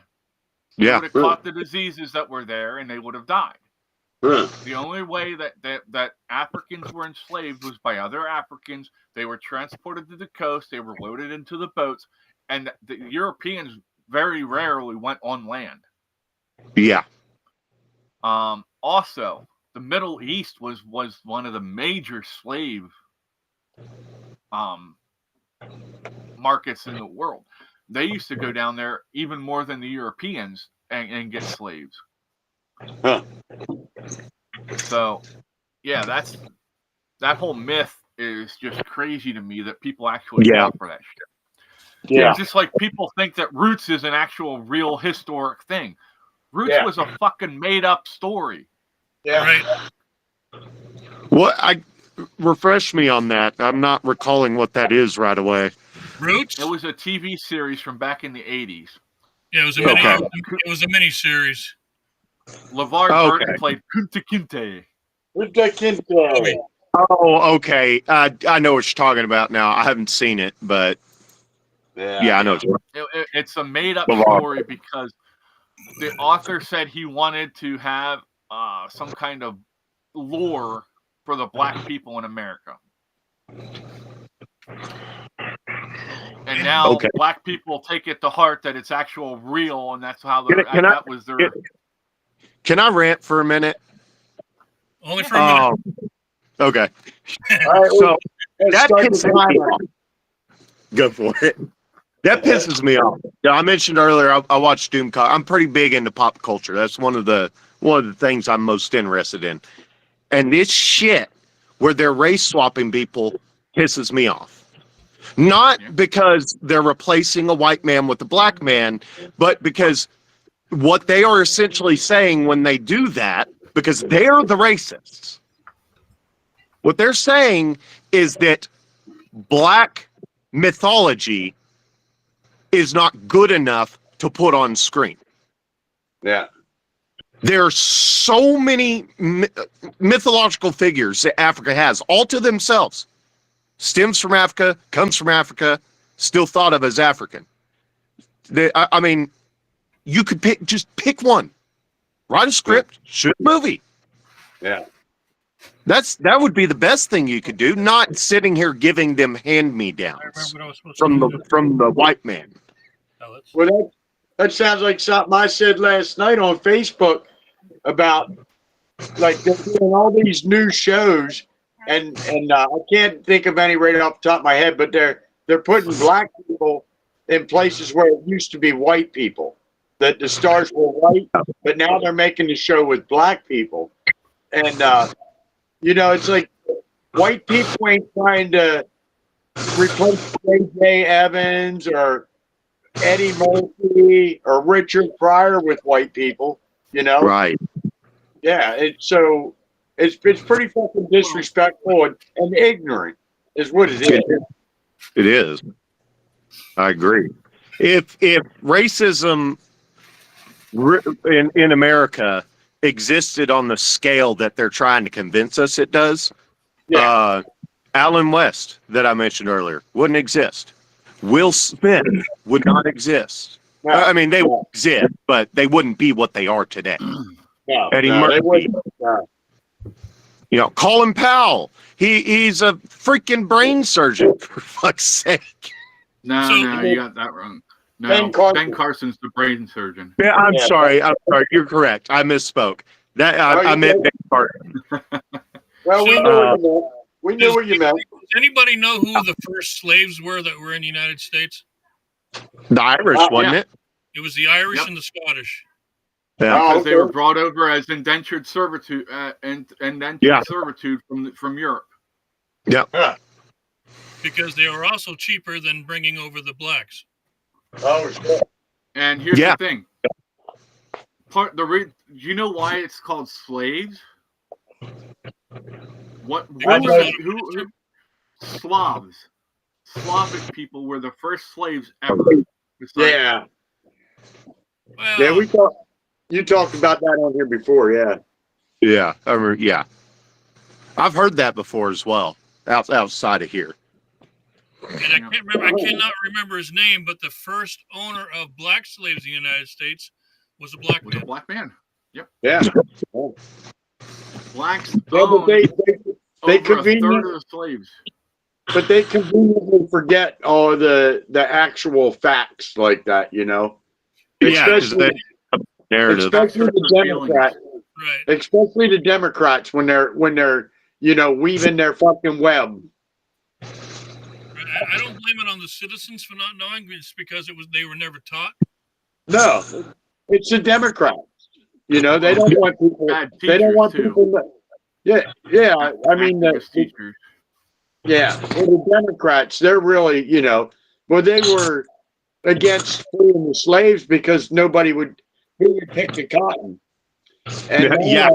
They Yeah. would have caught the diseases that were there, and they would have died. Huh. The only way that Africans were enslaved was by other Africans. They were transported to the coast. They were loaded into the boats, and the Europeans very rarely went on land. Yeah. Also, the Middle East was one of the major slave markets in the world. They used to go down there even more than the Europeans and get slaves. Huh. So, yeah, that whole myth is just crazy to me that people actually fall for that shit. Yeah. Just like people think that Roots is an actual real historic thing. Roots was a fucking made up story. Yeah. Right. What refresh me on that. I'm not recalling what that is right away. Roots? It was a TV series from back in the 80s. Yeah, it was a Okay. It was a mini series. LeVar Burton played Kunta Kinte. Oh, okay. I know what you're talking about now. I haven't seen it, but yeah, I know. It's a made-up story because the author said he wanted to have some kind of lore for the black people in America. And now black people take it to heart that it's actual real, and that's how that was their. Can I rant for a minute? Only for a minute. Okay. All right, So that start pisses the me timer. off. Go for it. That pisses me off. Yeah, I mentioned earlier I watched Doomcock. I'm pretty big into pop culture. That's one of the things I'm most interested in. And this shit where they're race swapping people pisses me off. Not because they're replacing a white man with a black man, but because what they are essentially saying when they do that, because they're the racists, what they're saying is that black mythology is not good enough to put on screen. Yeah. There are so many mythological figures that Africa has, all to themselves. Stems from Africa, comes from Africa, still thought of as African. I mean, you could pick one, write a script, shoot a movie. Yeah. That would be the best thing you could do. Not sitting here giving them hand-me-downs from the white man. Well, that sounds like something I said last night on Facebook about like they're doing all these new shows, and I can't think of any right off the top of my head, but they're putting black people in places where it used to be white people. That the stars were white, but now they're making the show with black people, and it's like white people ain't trying to replace J.J. Evans or Eddie Murphy or Richard Pryor with white people, Right. Yeah, it's pretty fucking disrespectful and ignorant is what it is. It is. I agree. If racism in America existed on the scale that they're trying to convince us it does, Alan West that I mentioned earlier wouldn't exist. Will Smith would not exist. No, I mean, they would exist, but they wouldn't be what they are today. no, Eddie no, they Murphy. wouldn't. Colin Powell. He's a freaking brain surgeon, for fuck's sake. No, you got that wrong. No, Ben Carson's the brain surgeon. Yeah, I'm sorry. You're correct. I misspoke. I meant Ben Carson. Well, we knew what you meant. We knew what you meant. Does anybody know who the first slaves were that were in the United States? The Irish, wasn't it? It was the Irish and the Scottish. Yeah. Because they were brought over as indentured servitude servitude from Europe. Yeah. Because they were also cheaper than bringing over the blacks. Oh, shit. And here's the thing. Do you know why it's called slaves? Slavs. Slavic people were the first slaves ever. Yeah. Well, You talked about that on here before, yeah. Yeah. I've heard that before as well, outside of here. And I cannot remember his name, but the first owner of black slaves in the United States was a black man. A black man. Yep. Yeah. Blacks Well, they they over a third of the slaves. But they conveniently forget all the actual facts like that, Especially the narrative. Especially the Democrats. Right. especially the Democrats when they're weaving their fucking web. I don't blame it on the citizens for not knowing. It's because they were never taught. No, it's the Democrats. They don't want people. Bad They don't teachers, want too. people. Yeah. I mean, Activist teachers. yeah. Well, the Democrats, they're really, well, they were against freeing the slaves because who would pick the cotton. And Yeah.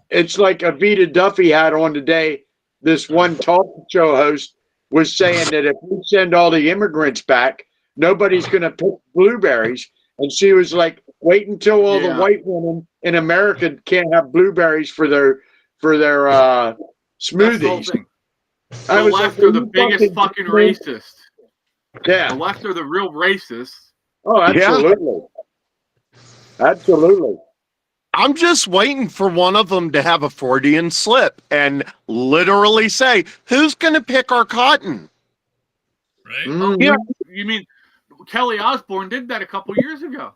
it's like Avita Duffy had on today. This one talk show host was saying that if we send all the immigrants back, nobody's going to pick blueberries. And she was like, wait until all the white women in America can't have blueberries for their That's the whole smoothies. thing. The left are the biggest fucking racists. Yeah. The left are the real racists. Oh, absolutely. Absolutely. I'm just waiting for one of them to have a Freudian slip and literally say, who's going to pick our cotton? Right? Mm-hmm. Yeah. You mean Kelly Osbourne did that a couple years ago?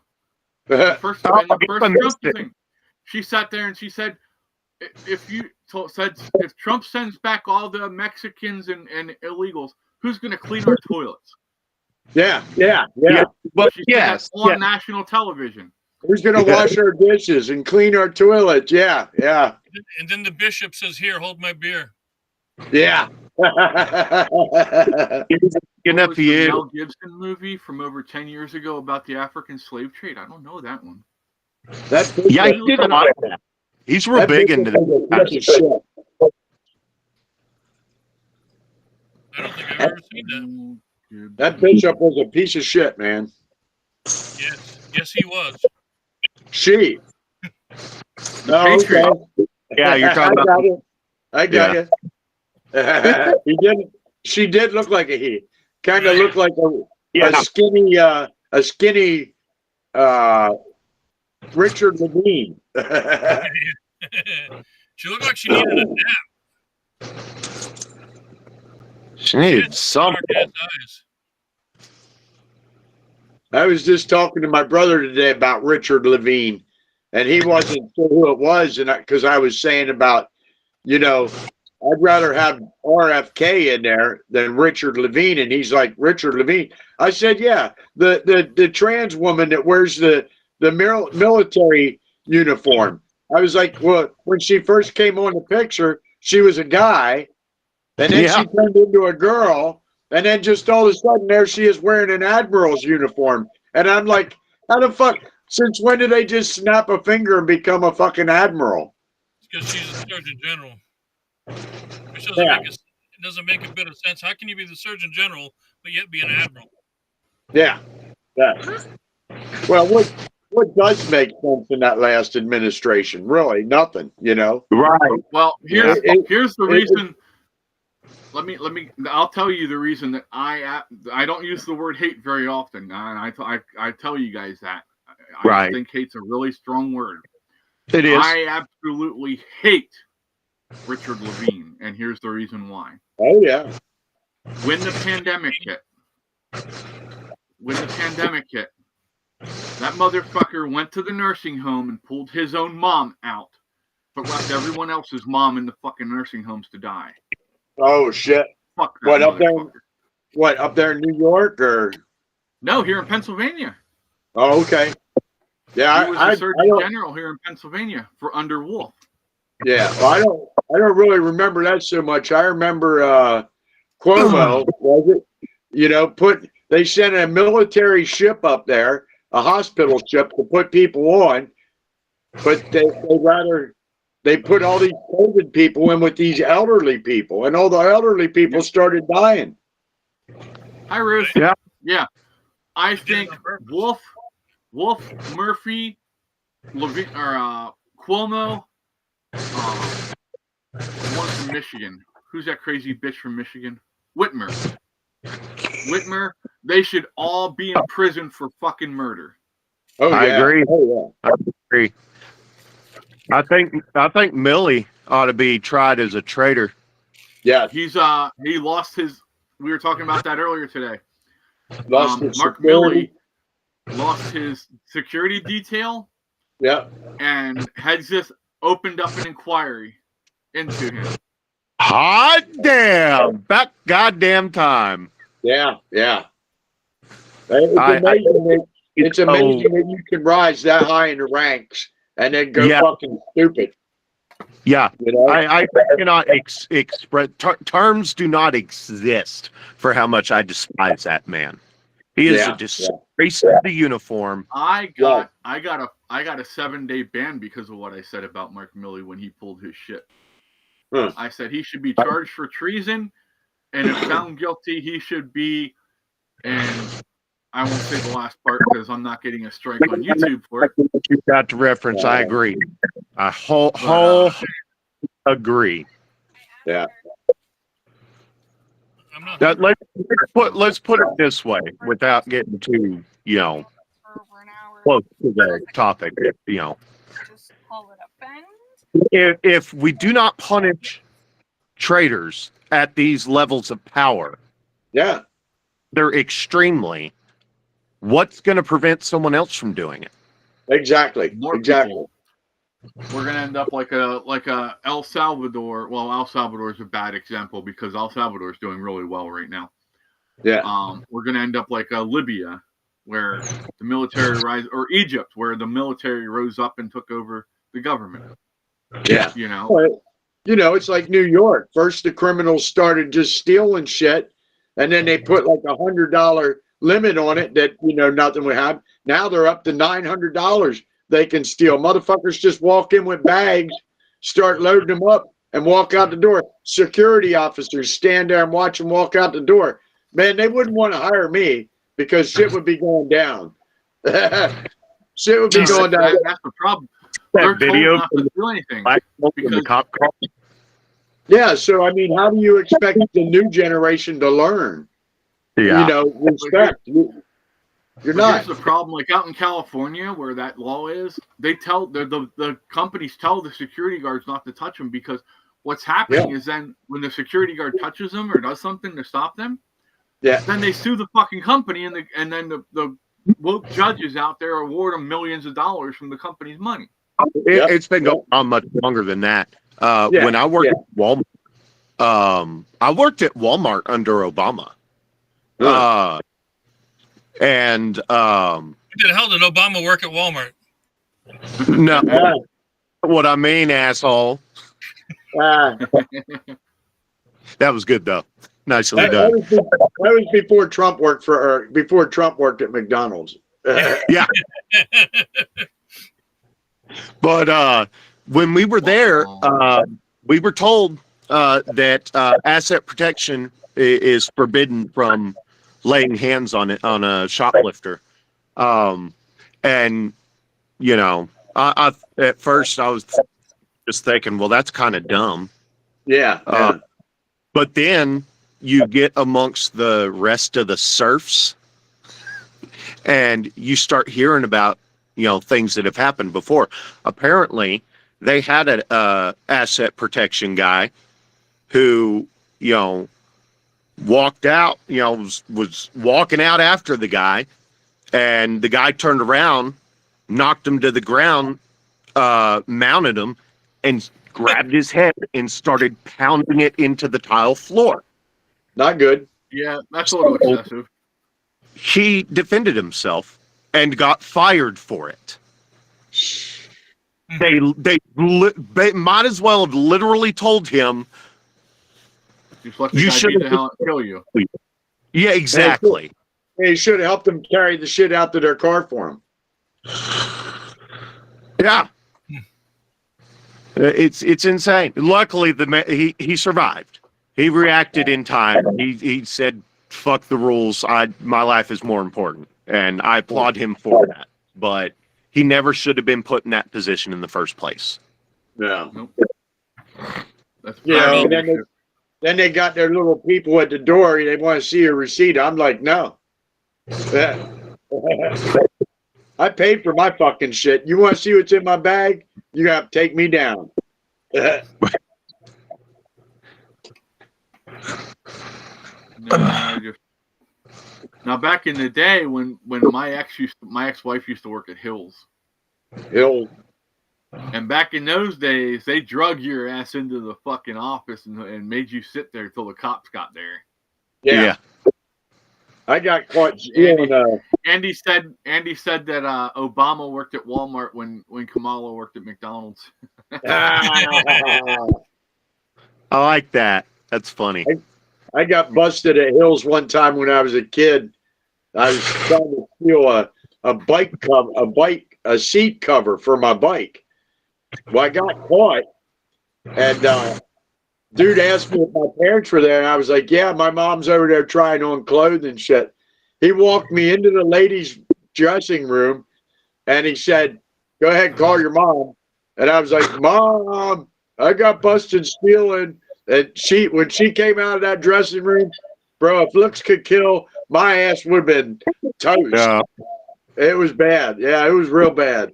The first Trump thing. She sat there and she said, if Trump sends back all the Mexicans and illegals, who's going to clean our toilets? Yeah. But she said that's on national television. Who's going to wash our dishes and clean our toilets? Yeah. And then the bishop says, "Here, hold my beer." Yeah. What was the Mel Gibson movie from over 10 years ago about the African slave trade? I don't know that one. Yeah, he did a lot of that. He's real big into that. I don't think I've ever seen that. That bishop was a piece of shit, man. Yes, he was. She. No, okay. Yeah, you're talking about. I got it. She did look like a he. Kind of looked like a skinny Richard Levine. She looked like she needed a nap. She needed something. I was just talking to my brother today about Richard Levine, and he wasn't sure who it was, and because I was saying about, I'd rather have RFK in there than Richard Levine, and he's like, Richard Levine. I said, yeah, the trans woman that wears the military uniform. I was like, well, when she first came on the picture, she was a guy, and then she turned into a girl. And then just all of a sudden, there she is wearing an admiral's uniform. And I'm like, how the fuck? Since when did they just snap a finger and become a fucking admiral? It's because she's a surgeon general. Which it doesn't make a bit of sense. How can you be the surgeon general but yet be an admiral? Yeah. Well, what does make sense in that last administration? Really, nothing. Right. Well, here's the reason. I'll tell you the reason that I don't use the word hate very often. I tell you guys that. I think hate's a really strong word. It is. I absolutely hate Richard Levine, and here's the reason why. Oh, yeah. When the pandemic hit, that motherfucker went to the nursing home and pulled his own mom out, but left everyone else's mom in the fucking nursing homes to die. Oh shit! Fuck what up there? What up there in New York or? No, here in Pennsylvania. Oh, okay. Yeah, he was the Surgeon General here in Pennsylvania under Wolf. Yeah, well, I don't really remember that so much. I remember Cuomo, was it? They sent a military ship up there, a hospital ship, to put people on, but they put all these COVID people in with these elderly people, and all the elderly people started dying. Hi, Ruth. Yeah. I think Wolf, Murphy, Levine, or Cuomo, one from Michigan. Who's that crazy bitch from Michigan? Whitmer. They should all be in prison for fucking murder. Oh, yeah. I agree. Oh, yeah. I agree. I think Millie ought to be tried as a traitor. Yeah, he lost his. We were talking about that earlier today. Lost his Mark security. Milley lost his security detail Yeah. and has just opened up an inquiry into him. Hot damn! Back goddamn time. Yeah. It's amazing. It's amazing that you can rise that high in the ranks and then go fucking stupid. Yeah, You know? I cannot express terms do not exist for how much I despise that man. He is a disgrace to the uniform. I got a 7-day ban because of what I said about Mark Milley when he pulled his shit. I said he should be charged for treason, and if found guilty, he should be. And I won't say the last part because I'm not getting a strike on YouTube for it. You got to reference. I agree. I whole agree. Yeah. I'm not. Let's put it this way, without getting too close to the topic. Just call it a bend. If we do not punish traitors at these levels of power, they're extremely. What's going to prevent someone else from doing it? Exactly. People. We're going to end up like a El Salvador. Well, El Salvador is a bad example because El Salvador is doing really well right now. Yeah. We're going to end up like a Libya, where the military or Egypt, where the military rose up and took over the government. Yeah. It's like New York. First, the criminals started just stealing shit, and then they put like $100 limit on it that nothing would happen. Now they're up to $900 they can steal. Motherfuckers just walk in with bags, start loading them up, and walk out the door. Security officers stand there and watch them walk out the door. Man, they wouldn't want to hire me because shit would be going down. Shit would be going down. That's the problem. That video told not to do anything because the cop car. Yeah, so I mean, how do you expect the new generation to learn? Yeah. Respect. You're not. Here's the problem. Like out in California, where that law is, they tell the companies tell the security guards not to touch them because what's happening is then when the security guard touches them or does something to stop them, then they sue the fucking company and then the woke judges out there award them millions of dollars from the company's money. It's been going on much longer than that. When I worked at Walmart, I worked at Walmart under Obama. And What the hell did Obama work at Walmart? No, what I mean, asshole. That was good though. Nicely done. That was before Trump worked at McDonald's. Yeah. But when we were there, we were told that asset protection is forbidden from laying hands on a shoplifter. And I at first I was just thinking, well, that's kind of dumb. Yeah. But then you get amongst the rest of the serfs and you start hearing about, things that have happened before. Apparently they had a asset protection guy who, walked out, was walking out after the guy, and the guy turned around, knocked him to the ground, mounted him, and grabbed his head and started pounding it into the tile floor. Not good. Yeah, that's a little excessive. He defended himself and got fired for it. They might as well have literally told him, you should kill you. Yeah, exactly. They should have helped them carry the shit out to their car for him. Yeah. It's insane. Luckily, he survived. He reacted in time. He said, "Fuck the rules. My life is more important," and I applaud him for that. But he never should have been put in that position in the first place. Yeah. Nope. That's then they got their little people at the door. They want to see a receipt. I'm like, no. I paid for my fucking shit. You want to see what's in my bag? You got to take me down. Now, back in the day when my ex-wife used to work at Hills, Hill. And back in those days, they drug your ass into the fucking office and made you sit there till the cops got there. Yeah. I got caught stealing. Andy said that Obama worked at Walmart when Kamala worked at McDonald's. I like that. That's funny. I got busted at Hills one time when I was a kid. I was trying to steal a seat cover for my bike. Well, I got caught, and dude asked me if my parents were there, and I was like, "Yeah, my mom's over there trying on clothes and shit." He walked me into the ladies' dressing room, and he said, "Go ahead and call your mom." And I was like, "Mom, I got busted stealing." And when she came out of that dressing room, bro, if looks could kill, my ass would have been toast. Yeah. It was bad. Yeah, it was real bad.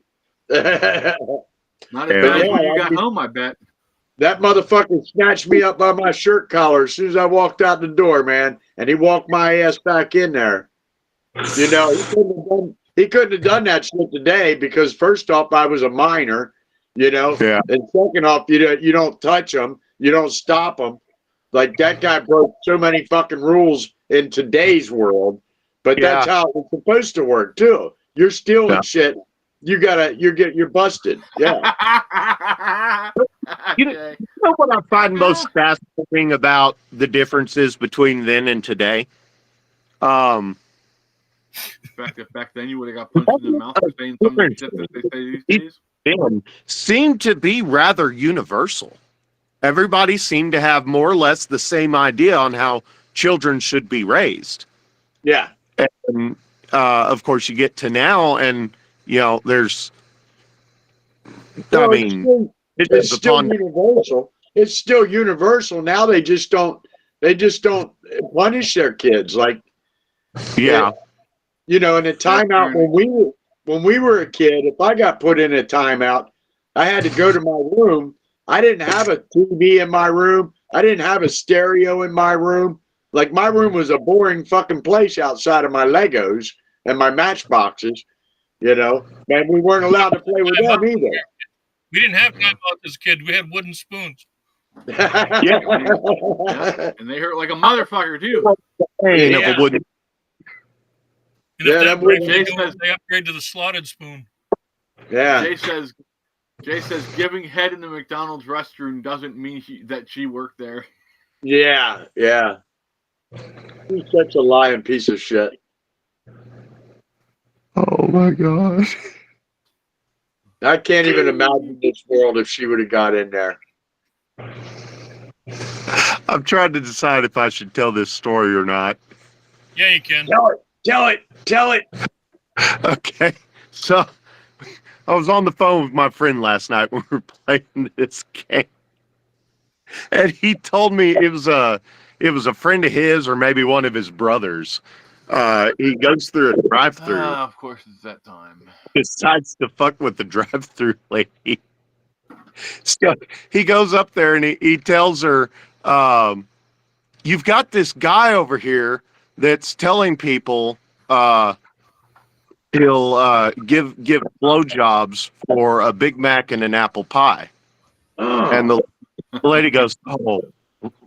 Not as bad as when you got home, I bet. That motherfucker snatched me up by my shirt collar as soon as I walked out the door, man. And he walked my ass back in there. You know, he couldn't have done that shit today because first off, I was a minor, you know. Yeah. And second off, you don't touch them. You don't stop them. Like that guy broke so many fucking rules in today's world, but that's how it's supposed to work too. You're stealing shit. You're busted. Yeah. You know what I find most fascinating about the differences between then and today? The fact that back then you would have got punched in the mouth for saying some of the shit that they say these days seemed to be rather universal. Everybody seemed to have more or less the same idea on how children should be raised. Yeah. And of course, you get to now, and you know, there's. I mean, it's still universal. It's still universal. Now they just don't punish their kids like. Yeah. You know, in a timeout when we were a kid, if I got put in a timeout, I had to go to my room. I didn't have a TV in my room. I didn't have a stereo in my room. Like my room was a boring fucking place outside of my Legos and my Matchboxes, you know. And we weren't allowed to play with them either. We didn't have time out as a kid. We had wooden spoons. Yeah. And they hurt like a motherfucker too. Yeah. And if they upgrade to the slotted spoon. Yeah. Jay says giving head in the McDonald's restroom doesn't mean that she worked there. Yeah, yeah. He's such a lying piece of shit. Oh my God. I can't even imagine this world if she would have got in there. I'm trying to decide if I should tell this story or not. Yeah, you can. Tell it. Okay. So I was on the phone with my friend last night when we were playing this game. And he told me it was a friend of his or maybe one of his brothers. He goes through a drive-through. Of course, it's that time. Decides to fuck with the drive-through lady. So he goes up there and he tells her, "You've got this guy over here that's telling people he'll give blowjobs for a Big Mac and an apple pie." Oh. And the lady goes, "Oh,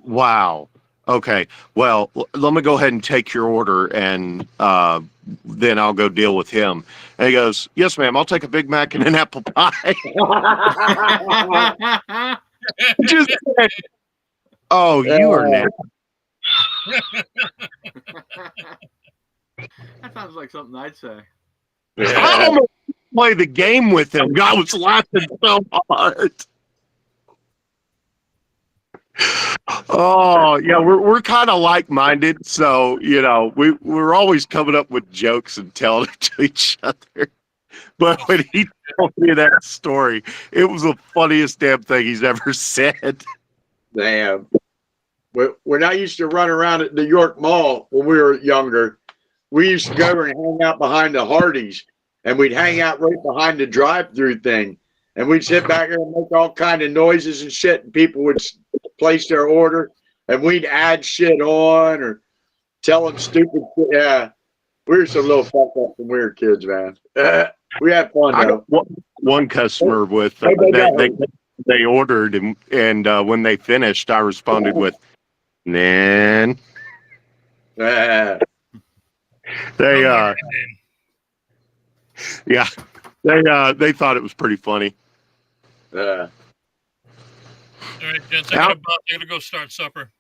wow. Okay, well, let me go ahead and take your order, and then I'll go deal with him." And he goes, "Yes, ma'am, I'll take a Big Mac and an apple pie." Just said, "Oh, you are nasty." That sounds like something I'd say. I almost play the game with him. I was laughing so hard. Oh yeah, we're kind of like-minded, so you know we're always coming up with jokes and telling it to each other. But when he told me that story, it was the funniest damn thing he's ever said. Damn. When I used to run around at New York Mall when we were younger, we used to go over and hang out behind the Hardee's, and we'd hang out right behind the drive-through thing, and we'd sit back there and make all kind of noises and shit, and people would place their order, and we'd add shit on or tell them stupid shit. Yeah, we were some little fuck up when we were kids, man. We had fun I though. got one customer with they ordered and when they finished, I responded with, "Man." Yeah. They No more, yeah, they thought it was pretty funny. Yeah. all right, gents, I gotta go start supper.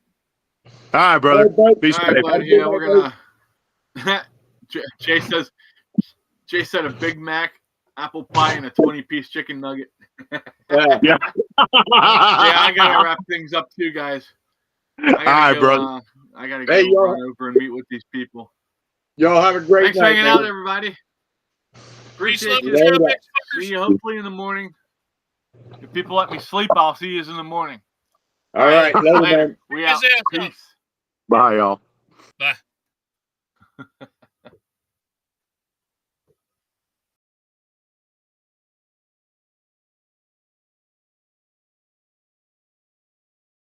All right, brother. Be All right, safe. bud. Yeah, we're gonna. Jay says. Jay said a Big Mac, apple pie, and a 20-piece chicken nugget. Yeah. Yeah. I gotta wrap things up too, guys. I gotta All right, go. brother. I gotta Hey, go run over and meet with these people. Y'all have a great Thanks for night, hanging man. out, everybody. Peace, Appreciate love, you. and traffic, See fuckers. you hopefully in the morning. If people let me sleep, I'll see you in the morning. All right. Later, man. We out. His ass up. Peace. Bye, y'all. Bye.